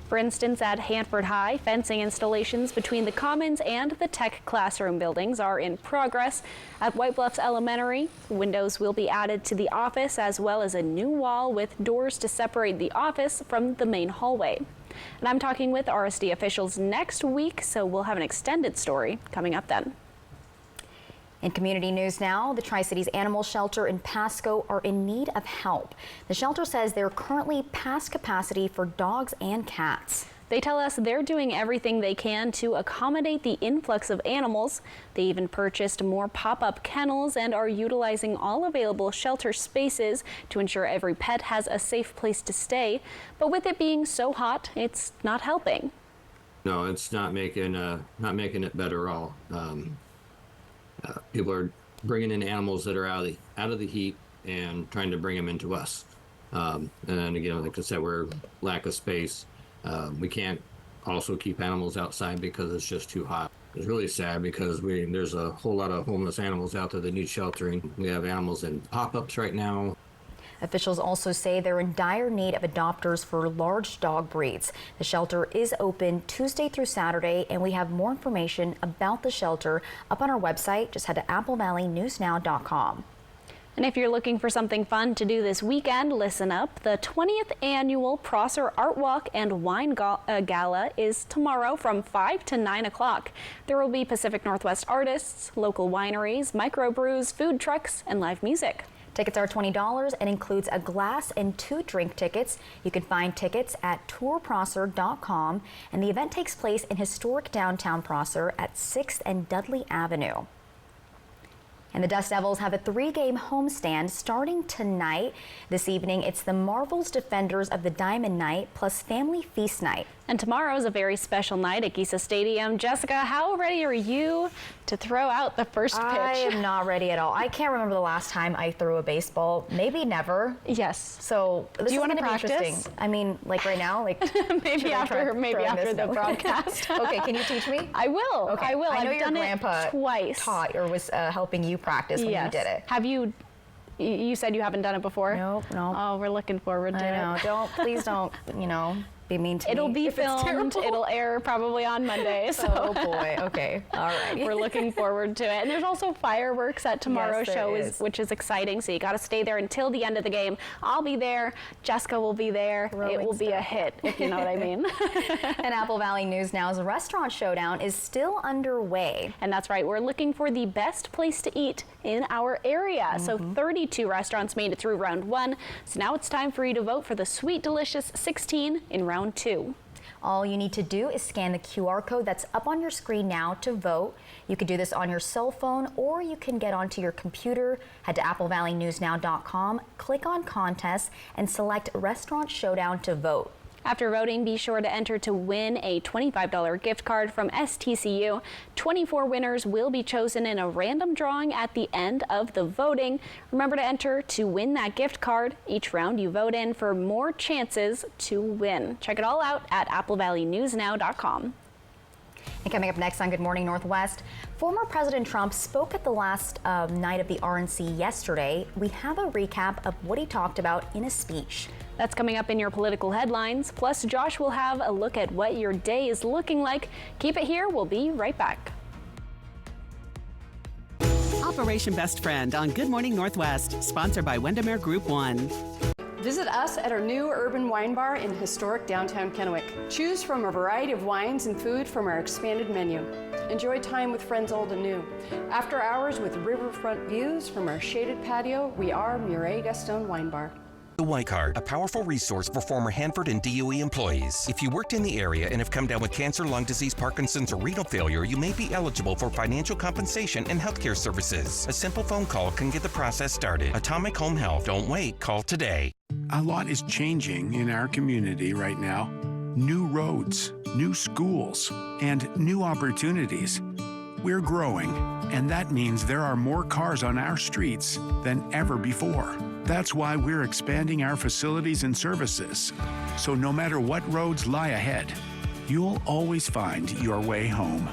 S4: For instance, at Hanford High, fencing installations between the Commons and the Tech classroom buildings are in progress. At White Bluffs Elementary, windows will be added to the office as well as a new wall with doors to separate the office from the main hallway. And I'm talking with RSD officials next week, so we'll have an extended story coming up then.
S3: In community news now, the Tri-Cities Animal Shelter in Pasco are in need of help. The shelter says they're currently past capacity for dogs and cats.
S4: They tell us they're doing everything they can to accommodate the influx of animals. They even purchased more pop-up kennels and are utilizing all available shelter spaces to ensure every pet has a safe place to stay. But with it being so hot, it's not helping.
S14: No, it's not making it better at all. People are bringing in animals that are out of the heat and trying to bring them into us. And again, like I said, we're lack of space. We can't also keep animals outside because it's just too hot. It's really sad because there's a whole lot of homeless animals out there that need sheltering. We have animals in pop-ups right now.
S3: Officials also say they're in dire need of adopters for large dog breeds. The shelter is open Tuesday through Saturday, and we have more information about the shelter up on our website. Just head to applevalleynewsnow.com.
S4: And if you're looking for something fun to do this weekend, listen up. The 20th annual Prosser Art Walk and Wine Gala is tomorrow from 5 to 9 o'clock. There will be Pacific Northwest artists, local wineries, microbrews, food trucks, and live music.
S3: Tickets are $20 and includes a glass and 2 drink tickets. You can find tickets at tourprosser.com, and the event takes place in historic downtown Prosser at 6th and Dudley Avenue. And the Dust Devils have a 3-game homestand starting tonight. This evening, it's the Marvels Defenders of the Diamond Night plus Family Feast Night.
S4: And tomorrow is a very special night at Giza Stadium. Jessica, how ready are you to throw out the first pitch?
S3: I am not ready at all. I can't remember the last time I threw a baseball. Maybe never.
S4: Yes.
S3: So this
S4: Do you
S3: is
S4: want to
S3: practice?
S4: Interesting.
S3: I mean, like right now, like
S4: maybe after the broadcast.
S3: Okay, can you teach me?
S4: I will.
S3: Okay.
S4: I will.
S3: I know
S4: I've
S3: your
S4: done
S3: grandpa
S4: it twice.
S3: Taught or was helping you practice when you did it.
S4: Have you? You said you haven't done it before?
S3: No.
S4: Oh, we're looking forward to it.
S3: I know. Please don't, be mean to me.
S4: It'll be filmed. It'll air probably on Monday. So.
S3: Oh boy. Okay. All right.
S4: We're looking forward to it. And there's also fireworks at tomorrow's show, which is exciting. So you got to stay there until the end of the game. I'll be there. Jessica will be there. It will be a hit, if you know what I mean.
S3: And Apple Valley News Now's Restaurant Showdown is still underway.
S4: And that's right. We're looking for the best place to eat in our area. So 32 restaurants made it through round 1. So now it's time for you to vote for the Sweet Delicious 16 in round 2.
S3: All you need to do is scan the QR code that's up on your screen now to vote. You can do this on your cell phone, or you can get onto your computer, head to applevalleynewsnow.com, click on contests, and select Restaurant Showdown to vote.
S4: After voting, be sure to enter to win a $25 gift card from STCU. 24 winners will be chosen in a random drawing at the end of the voting. Remember to enter to win that gift card each round you vote in for more chances to win. Check it all out at applevalleynewsnow.com.
S3: And coming up next on Good Morning Northwest, former President Trump spoke at the last night of the RNC yesterday. We have a recap of what he talked about in a speech.
S4: That's coming up in your political headlines. Plus, Josh will have a look at what your day is looking like. Keep it here. We'll be right back.
S10: Operation Best Friend on Good Morning Northwest, sponsored by Windermere Group 1.
S15: Visit us at our new urban wine bar in historic downtown Kennewick. Choose from a variety of wines and food from our expanded menu. Enjoy time with friends old and new. After hours with riverfront views from our shaded patio, we are Murray Gaston Wine Bar.
S16: The Y Card, a powerful resource for former Hanford and DOE employees. If you worked in the area and have come down with cancer, lung disease, Parkinson's, or renal failure, you may be eligible for financial compensation and healthcare services. A simple phone call can get the process started. Atomic Home Health. Don't wait. Call today.
S17: A lot is changing in our community right now. New roads, new schools, and new opportunities. We're growing, and that means there are more cars on our streets than ever before. That's why we're expanding our facilities and services. So no matter what roads lie ahead, you'll always find your way home.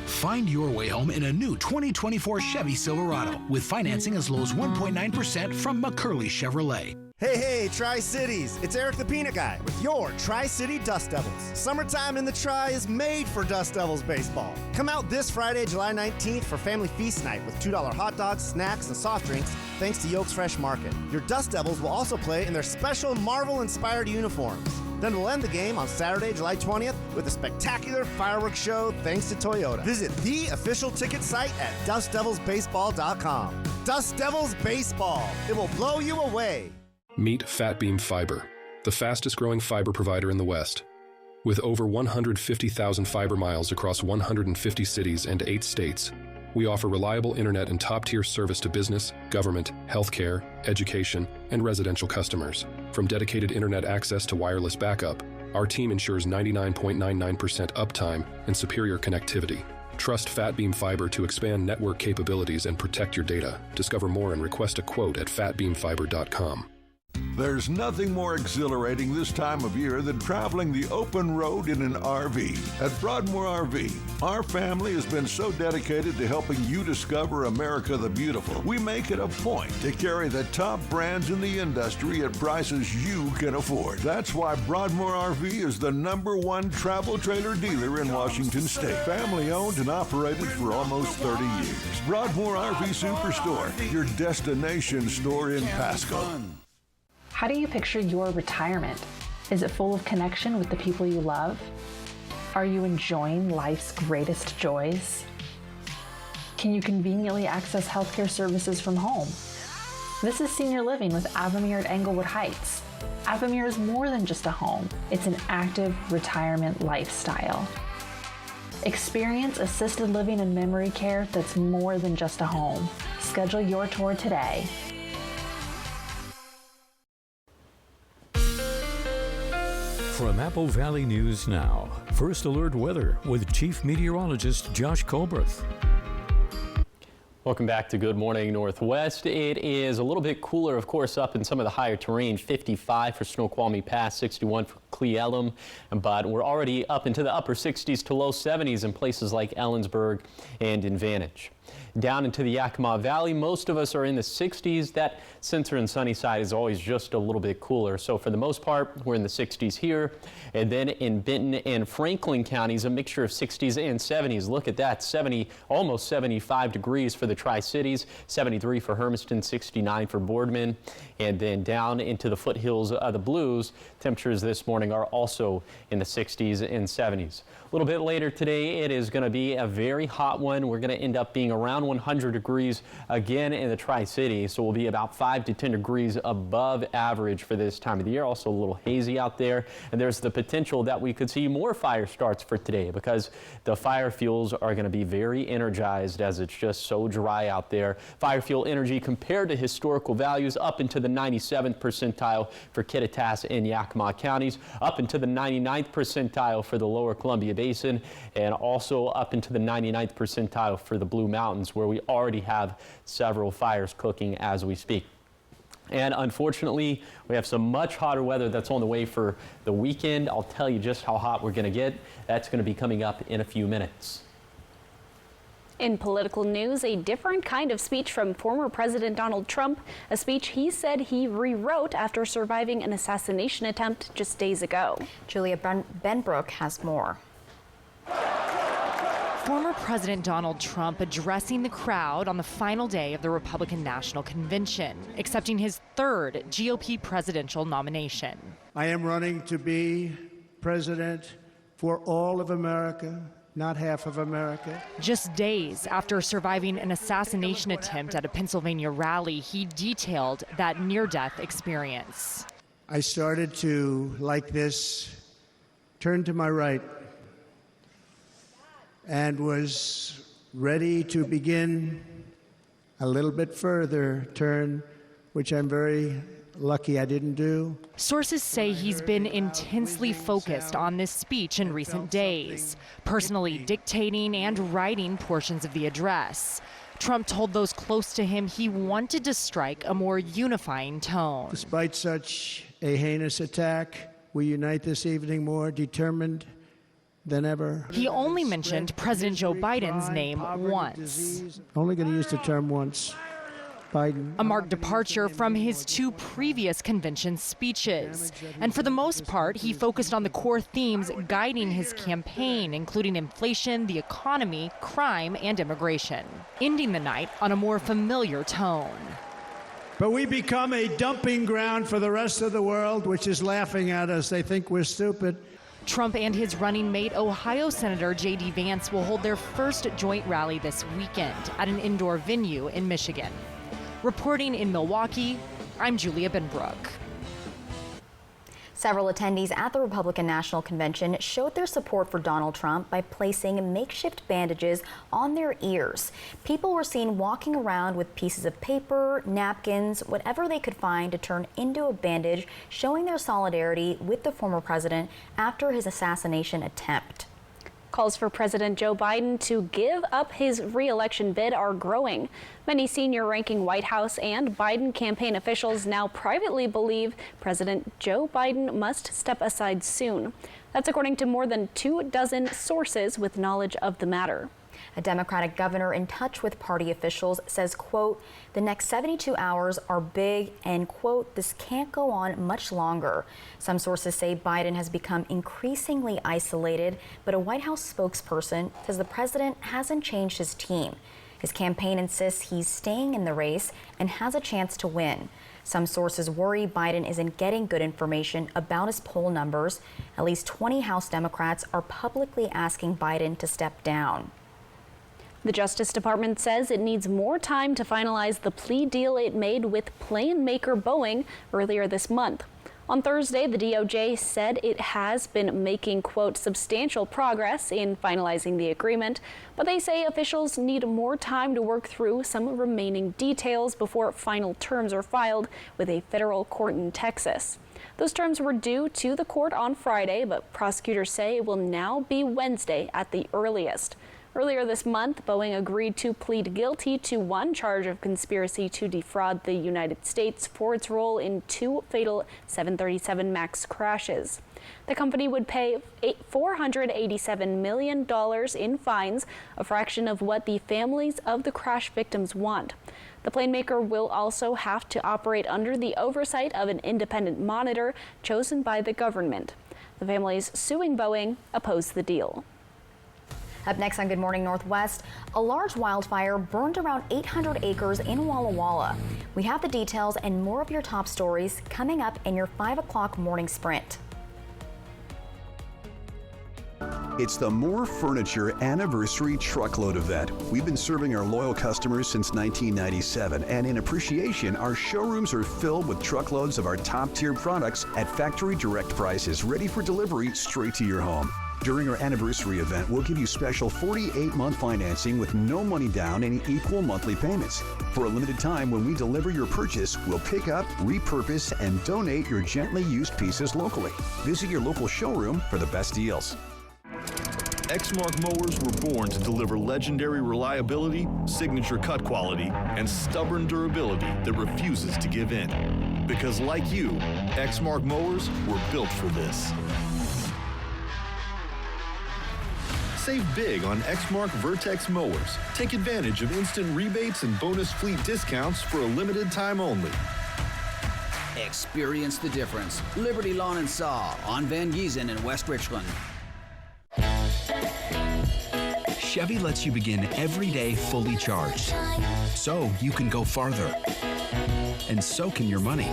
S18: Find your way home in a new 2024 Chevy Silverado with financing as low as 1.9% from McCurley Chevrolet.
S11: Hey, Tri-Cities! It's Eric the Peanut Guy with your Tri-City Dust Devils. Summertime in the Tri is made for Dust Devils baseball. Come out this Friday, July 19th for Family Feast Night with $2 hot dogs, snacks, and soft drinks thanks to Yoke's Fresh Market. Your Dust Devils will also play in their special Marvel-inspired uniforms. Then we'll end the game on Saturday, July 20th with a spectacular fireworks show thanks to Toyota. Visit the official ticket site at DustDevilsBaseball.com. Dust Devils Baseball. It will blow you away.
S12: Meet Fat Beam Fiber, the fastest growing fiber provider in the West. With over 150,000 fiber miles across 150 cities and 8 states, we offer reliable internet and top-tier service to business, government, healthcare, education, and residential customers. From dedicated internet access to wireless backup, our team ensures 99.99% uptime and superior connectivity. Trust Fat Beam Fiber to expand network capabilities and protect your data. Discover more and request a quote at fatbeamfiber.com.
S6: There's nothing more exhilarating this time of year than traveling the open road in an RV. At Broadmoor RV, our family has been so dedicated to helping you discover America the Beautiful. We make it a point to carry the top brands in the industry at prices you can afford. That's why Broadmoor RV is the #1 travel trailer dealer in Washington State. Family owned and operated for almost 30 years. Broadmoor RV Superstore, your destination store in Pasco.
S19: How do you picture your retirement? Is it full of connection with the people you love? Are you enjoying life's greatest joys? Can you conveniently access healthcare services from home? This is Senior Living with Avamere at Englewood Heights. Avamere is more than just a home. It's an active retirement lifestyle. Experience assisted living and memory care that's more than just a home. Schedule your tour today.
S1: From Apple Valley News Now, First Alert Weather with Chief Meteorologist Josh Colbreth.
S2: Welcome back to Good Morning Northwest. It is a little bit cooler, of course, up in some of the higher terrain. 55 for Snoqualmie Pass, 61 for Cle Elum, but we're already up into the upper 60s to low 70s in places like Ellensburg and in Vantage. Down into the Yakima Valley, most of us are in the 60s. That Center and Sunnyside is always just a little bit cooler. So for the most part, we're in the 60s here. And then in Benton and Franklin counties, a mixture of 60s and 70s. Look at that, 70, almost 75 degrees for the Tri-Cities, 73 for Hermiston, 69 for Boardman. And then down into the foothills of the Blues, temperatures this morning are also in the 60s and 70s. A little bit later today, it is going to be a very hot one. We're going to end up being around 100 degrees again in the Tri-Cities, so we'll be about 5 to 10 degrees above average for this time of the year. Also a little hazy out there, and there's the potential that we could see more fire starts for today because the fire fuels are going to be very energized as it's just so dry out there. Fire fuel energy compared to historical values up into the 97th percentile for Kittitas and Yakima counties, up into the 99th percentile for the lower Columbia Basin, and also up into the 99th percentile for the Blue Mountains, where we already have several fires cooking as we speak. And unfortunately, we have some much hotter weather that's on the way for the weekend. I'll tell you just how hot we're going to get. That's going to be coming up in a few minutes.
S4: In political news, a different kind of speech from former President Donald Trump, a speech he said he rewrote after surviving an assassination attempt just days ago.
S3: Julia Benbrook has more.
S20: Former President Donald Trump addressing the crowd on the final day of the Republican National Convention, accepting his third GOP presidential nomination.
S21: I am running to be president for all of America
S5: not half of America.
S20: Just days after surviving an assassination attempt at a Pennsylvania rally, he detailed that near-death experience.
S5: I started to, like this, turn to my right and was ready to begin a little bit further turn, which I'm very lucky I didn't do.
S20: Sources say he's been intensely focused on this speech in recent days, personally dictating and writing portions of the address. Trump told those close to him he wanted to strike a more unifying tone.
S5: Despite such a heinous attack, we unite this evening more determined than ever.
S20: He only mentioned President Joe Biden's name once.
S5: Only going to use the term once. Biden.
S20: A marked departure from his two previous convention speeches. And for the most part, he focused on the core themes guiding his campaign, including inflation, the economy, crime, and immigration, ending the night on a more familiar tone.
S5: But we become a dumping ground for the rest of the world, which is laughing at us. They think we're stupid.
S20: Trump and his running mate, Ohio Senator J.D. Vance, will hold their first joint rally this weekend at an indoor venue in Michigan. Reporting in Milwaukee, I'm Julia Benbrook.
S3: Several attendees at the Republican National Convention showed their support for Donald Trump by placing makeshift bandages on their ears. People were seen walking around with pieces of paper, napkins, whatever they could find to turn into a bandage, showing their solidarity with the former president after his assassination attempt.
S4: Calls for President Joe Biden to give up his re-election bid are growing. Many senior-ranking White House and Biden campaign officials now privately believe President Joe Biden must step aside soon. That's according to more than 24 sources with knowledge of the matter.
S3: A Democratic governor in touch with party officials says, quote, the next 72 hours are big and, quote, this can't go on much longer. Some sources say Biden has become increasingly isolated, but a White House spokesperson says the president hasn't changed his team. His campaign insists he's staying in the race and has a chance to win. Some sources worry Biden isn't getting good information about his poll numbers. At least 20 House Democrats are publicly asking Biden to step down.
S4: The Justice Department says it needs more time to finalize the plea deal it made with plane maker Boeing earlier this month. On Thursday, the DOJ said it has been making, quote, substantial progress in finalizing the agreement, but they say officials need more time to work through some remaining details before final terms are filed with a federal court in Texas. Those terms were due to the court on Friday, but prosecutors say it will now be Wednesday at the earliest. Earlier this month, Boeing agreed to plead guilty to one charge of conspiracy to defraud the United States for its role in 2 fatal 737 MAX crashes. The company would pay $487 million in fines, a fraction of what the families of the crash victims want. The plane maker will also have to operate under the oversight of an independent monitor chosen by the government. The families suing Boeing oppose the deal.
S3: Up next on Good Morning Northwest, a large wildfire burned around 800 acres in Walla Walla. We have the details and more of your top stories coming up in your 5 o'clock morning sprint.
S21: It's the More Furniture Anniversary Truckload event. We've been serving our loyal customers since 1997, and in appreciation, our showrooms are filled with truckloads of our top-tier products at factory direct prices, ready for delivery straight to your home. During our anniversary event, we'll give you special 48-month financing with no money down and equal monthly payments. For a limited time, when we deliver your purchase, we'll pick up, repurpose, and donate your gently used pieces locally. Visit your local showroom for the best deals.
S22: Exmark mowers were born to deliver legendary reliability, signature cut quality, and stubborn durability that refuses to give in. Because like you, Exmark mowers were built for this. Save big on Exmark Vertex mowers. Take advantage of instant rebates and bonus fleet discounts for a limited time only.
S23: Experience the difference. Liberty Lawn and Saw on Van Giesen in West Richland.
S18: Chevy lets you begin every day fully charged, so you can go farther. And so can your money.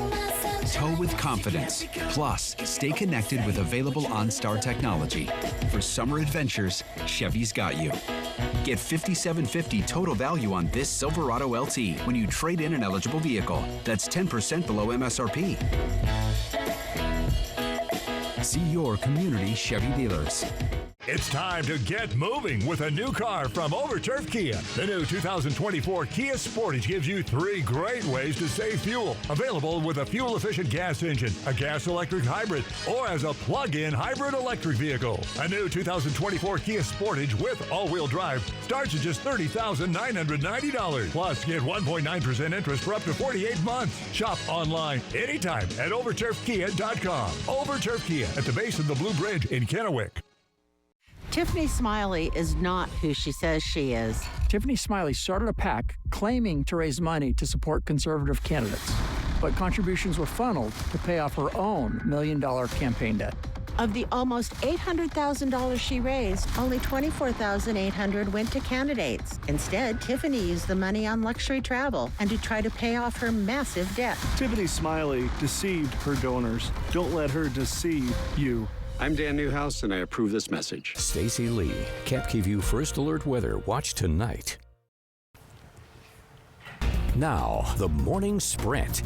S18: tow with confidence. Plus, stay connected with available OnStar technology. For summer adventures, Chevy's got you. Get $5,750 total value on this Silverado LT when you trade in an eligible vehicle. That's 10% below MSRP. See your community Chevy dealers.
S7: It's time to get moving with a new car from Overturf Kia. The new 2024 Kia Sportage gives you 3 great ways to save fuel. Available with a fuel-efficient gas engine, a gas-electric hybrid, or as a plug-in hybrid electric vehicle. A new 2024 Kia Sportage with all-wheel drive starts at just $30,990. Plus, get 1.9% interest for up to 48 months. Shop online anytime at overturfkia.com. Overturf Kia at the base of the Blue Bridge in Kennewick.
S8: Tiffany Smiley is not who she says she is.
S9: Tiffany Smiley started a PAC claiming to raise money to support conservative candidates, but contributions were funneled to pay off her own $1 million campaign debt.
S8: Of the almost $800,000 she raised, only $24,800 went to candidates. Instead, Tiffany used the money on luxury travel and to try to pay off her massive debt.
S24: Tiffany Smiley deceived her donors. Don't let her deceive you.
S25: I'm Dan Newhouse, and I approve this message.
S1: Stacy Lee, Capkey View First Alert Weather. Watch tonight. Now, the Morning Sprint.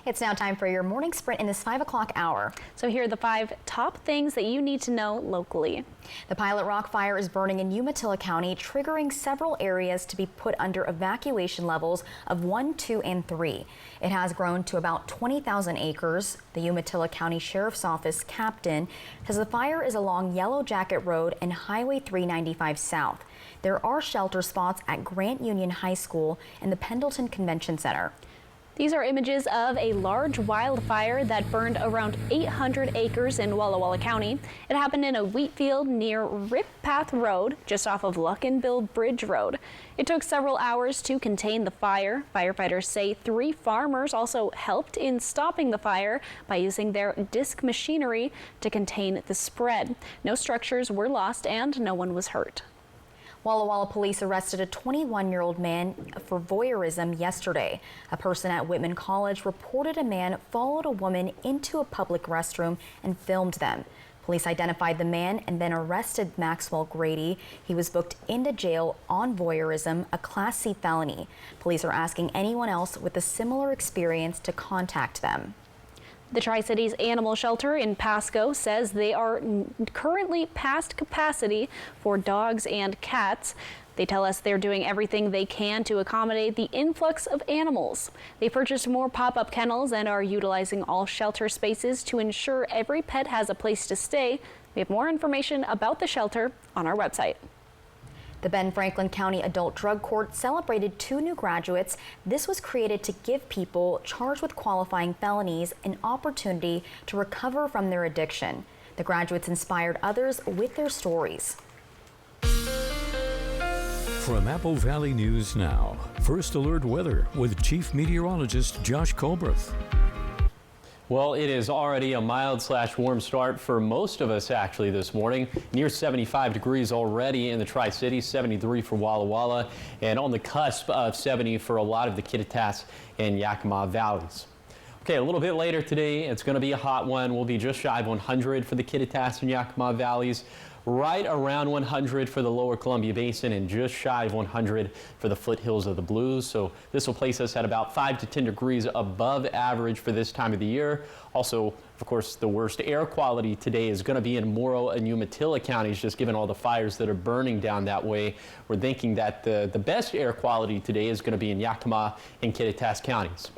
S3: It's now time for your morning sprint in this 5 o'clock hour.
S4: So here are the 5 top things that you need to know locally.
S3: The Pilot Rock fire is burning in Umatilla County, triggering several areas to be put under evacuation levels of 1, 2, and 3. It has grown to about 20,000 acres. The Umatilla County Sheriff's Office captain says the fire is along Yellow Jacket Road and Highway 395 South. There are shelter spots at Grant Union High School and the Pendleton Convention Center.
S4: These are images of a large wildfire that burned around 800 acres in Walla Walla County. It happened in a wheat field near Rip Path Road, just off of Luckinbill Bridge Road. It took several hours to contain the fire. Firefighters say 3 farmers also helped in stopping the fire by using their disc machinery to contain the spread. No structures were lost and no one was hurt.
S3: Walla Walla police arrested a 21-year-old man for voyeurism yesterday. A person at Whitman College reported a man followed a woman into a public restroom and filmed them. Police identified the man and then arrested Maxwell Grady. He was booked into jail on voyeurism, a Class C felony. Police are asking anyone else with a similar experience to contact them.
S4: The Tri-Cities Animal Shelter in Pasco says they are currently past capacity for dogs and cats. They tell us they're doing everything they can to accommodate the influx of animals. They purchased more pop-up kennels and are utilizing all shelter spaces to ensure every pet has a place to stay. We have more information about the shelter on our website.
S3: The Ben Franklin County Adult Drug Court celebrated 2 new graduates. This was created to give people charged with qualifying felonies an opportunity to recover from their addiction. The graduates inspired others with their stories.
S1: From Apple Valley News Now, First Alert Weather with Chief Meteorologist Josh Colbert.
S2: Well, it is already a mild/warm start for most of us actually this morning. Near 75 degrees already in the Tri-Cities, 73 for Walla Walla, and on the cusp of 70 for a lot of the Kittitas and Yakima valleys. Okay, a little bit later today, it's going to be a hot one. We'll be just shy of 100 for the Kittitas and Yakima valleys, right around 100 for the lower Columbia Basin, and just shy of 100 for the foothills of the Blues. So this will place us at about 5 to 10 degrees above average for this time of the year. Also, of course, the worst air quality today is going to be in Morrow and Umatilla counties, just given all the fires that are burning down that way. We're thinking that the best air quality today is going to be in Yakima and Kittitas counties.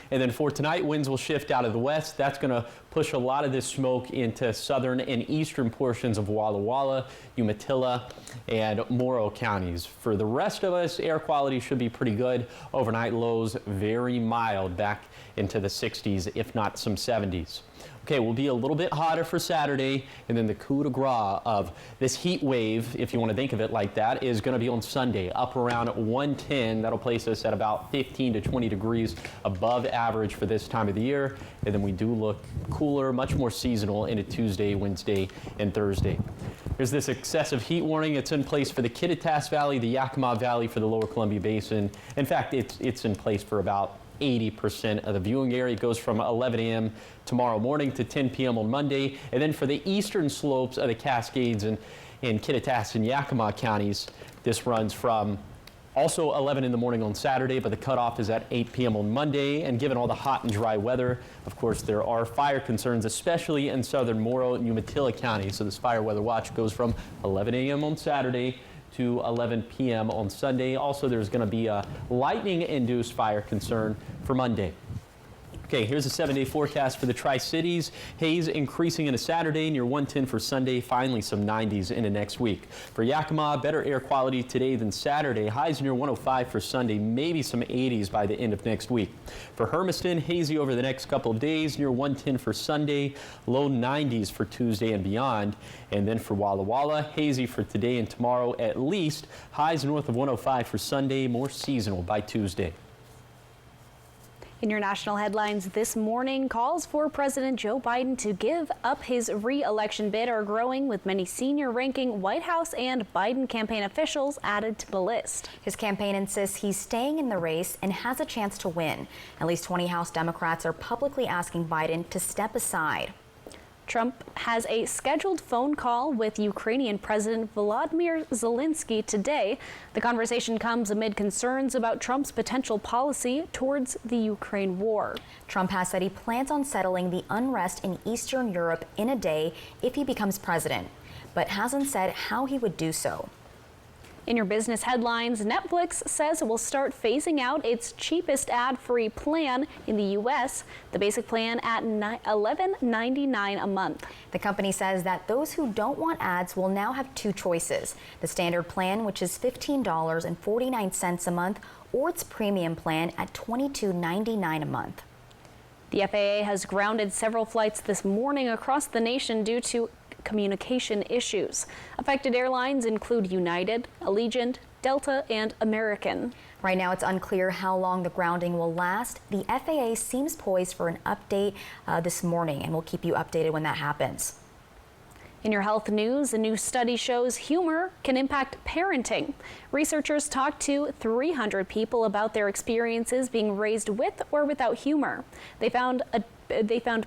S2: And then for tonight, winds will shift out of the west. That's going to push a lot of this smoke into southern and eastern portions of Walla Walla, Umatilla, and Morrow counties. For the rest of us, air quality should be pretty good. Overnight lows very mild, back into the 60s, if not some 70s. Okay, we'll be a little bit hotter for Saturday, and then the coup de grace of this heat wave, if you want to think of it like that, is going to be on Sunday, up around 110. That'll place us at about 15 to 20 degrees above average for this time of the year, and then we do look cooler, much more seasonal into Tuesday, Wednesday, and Thursday. There's this excessive heat warning. It's in place for the Kittitas Valley, the Yakima Valley for the lower Columbia Basin. In fact, it's in place for about 80% of the viewing area. It goes from 11 a.m. tomorrow morning to 10 p.m. on Monday. And then for the eastern slopes of the Cascades in Kittitas and Yakima counties, this runs from also 11 in the morning on Saturday, but the cutoff is at 8 p.m. on Monday. And given all the hot and dry weather, of course, there are fire concerns, especially in southern Morrow and Umatilla counties. So this fire weather watch goes from 11 a.m. on Saturday to 11 p.m. on Sunday. Also, there's going to be a lightning-induced fire concern for Monday. Okay, here's a 7-day forecast for the Tri-Cities. Haze increasing into Saturday, near 110 for Sunday. Finally, some 90s into next week. For Yakima, better air quality today than Saturday. Highs near 105 for Sunday, maybe some 80s by the end of next week. For Hermiston, hazy over the next couple of days, near 110 for Sunday. Low 90s for Tuesday and beyond. And then for Walla Walla, hazy for today and tomorrow at least. Highs north of 105 for Sunday, more seasonal by Tuesday.
S4: In your national headlines this morning, calls for President Joe Biden to give up his re-election bid are growing, with many senior-ranking White House and Biden campaign officials added to the list.
S3: His campaign insists he's staying in the race and has a chance to win. At least 20 House Democrats are publicly asking Biden to step aside.
S4: Trump has a scheduled phone call with Ukrainian President Volodymyr Zelensky today. The conversation comes amid concerns about Trump's potential policy towards the Ukraine war.
S3: Trump has said he plans on settling the unrest in Eastern Europe in a day if he becomes president, but hasn't said how he would do so.
S4: In your business headlines, Netflix says it will start phasing out its cheapest ad-free plan in the U.S., the basic plan at $11.99 a month.
S3: The company says that those who don't want ads will now have two choices: the standard plan, which is $15.49 a month, or its premium plan at $22.99 a month.
S4: The FAA has grounded several flights this morning across the nation due to communication issues. Affected airlines include United, Allegiant, Delta, and American.
S3: Right now, it's unclear how long the grounding will last. The FAA seems poised for an update this morning, and we'll keep you updated when that happens.
S4: In your health news, a new study shows humor can impact parenting. Researchers talked to 300 people about their experiences being raised with or without humor. They found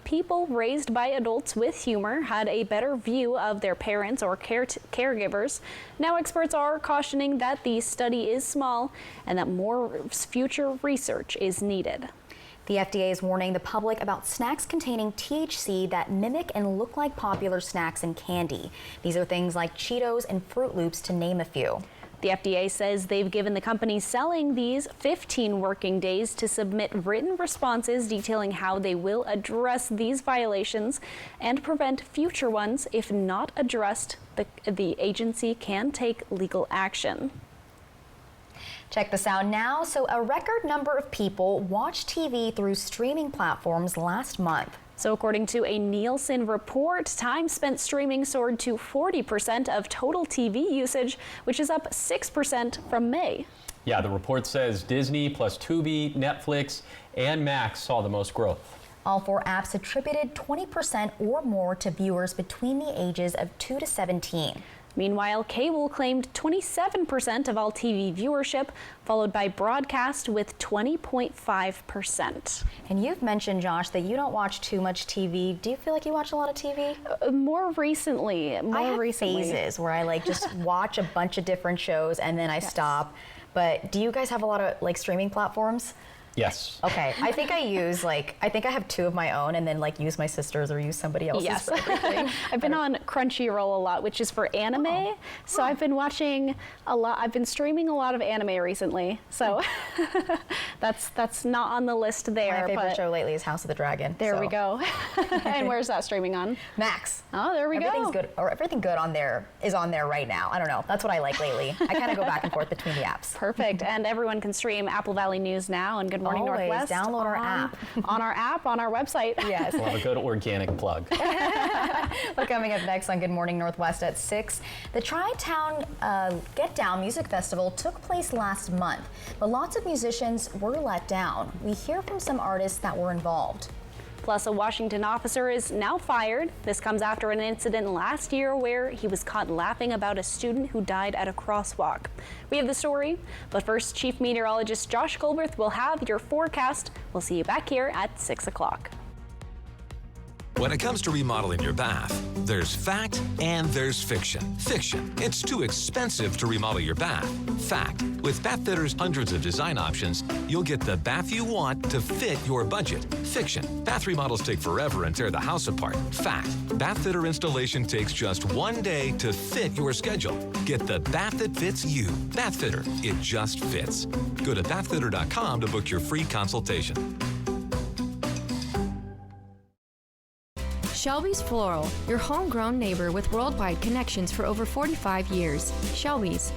S4: people raised by adults with humor had a better view of their parents or caregivers. Now experts are cautioning that the study is small and that more future research is needed.
S3: The FDA is warning the public about snacks containing THC that mimic and look like popular snacks and candy. These are things like Cheetos and Fruit Loops, to name a few.
S4: The FDA says they've given the companies selling these 15 working days to submit written responses detailing how they will address these violations and prevent future ones. If not addressed, the agency can take legal action.
S3: Check this out now. So a record number of people watched TV through streaming platforms last month.
S4: So according to a Nielsen report, time spent streaming soared to 40% of total TV usage, which is up 6% from May.
S2: Yeah, the report says Disney plus Tubi, Netflix, and Max saw the most growth.
S3: All four apps attributed 20% or more to viewers between the ages of 2 to 17.
S4: Meanwhile, cable claimed 27% of all TV viewership, followed by broadcast with 20.5%.
S3: And you've mentioned, Josh, that you don't watch too much TV. Do you feel like you watch a lot of TV?
S4: More recently.
S3: I have phases where I just watch a bunch of different shows and then I stop. But do you guys have a lot of streaming platforms?
S2: Yes.
S3: Okay, I think I use I think I have two of my own and then use my sister's or use somebody else's for everything.
S4: I've been on Crunchyroll a lot, which is for anime. Oh. So I've been watching a lot. I've been streaming a lot of anime recently. So that's not on the list there.
S3: My favorite show lately is House of the Dragon.
S4: There we go. And where's that streaming on?
S3: Max.
S4: Oh, there we go.
S3: Everything's good, or everything good on there is on there right now. I don't know. That's what I like lately. I kind of go back and forth between the apps.
S4: Perfect. And everyone can stream Apple Valley News now and Good Morning
S3: Always.
S4: Northwest.
S3: Download our app.
S4: On our app, on our website.
S3: Yes.
S2: We'll have a good organic plug.
S3: Well, coming up next on Good Morning Northwest at 6, the Tri-Town Get Down Music Festival took place last month, but lots of musicians were let down. We hear from some artists that were involved.
S4: Plus, a Washington officer is now fired. This comes after an incident last year where he was caught laughing about a student who died at a crosswalk. We have the story, but first, Chief Meteorologist Josh Colbert will have your forecast. We'll see you back here at 6 o'clock.
S10: When it comes to remodeling your bath, there's fact and there's fiction. Fiction, it's too expensive to remodel your bath. Fact, with Bathfitter's hundreds of design options, you'll get the bath you want to fit your budget. Fiction, bath remodels take forever and tear the house apart. Fact, Bathfitter installation takes just 1 day to fit your schedule. Get the bath that fits you. Bathfitter, it just fits. Go to bathfitter.com to book your free consultation.
S13: Shelby's Floral, your homegrown neighbor with worldwide connections for over 45 years. Shelby's.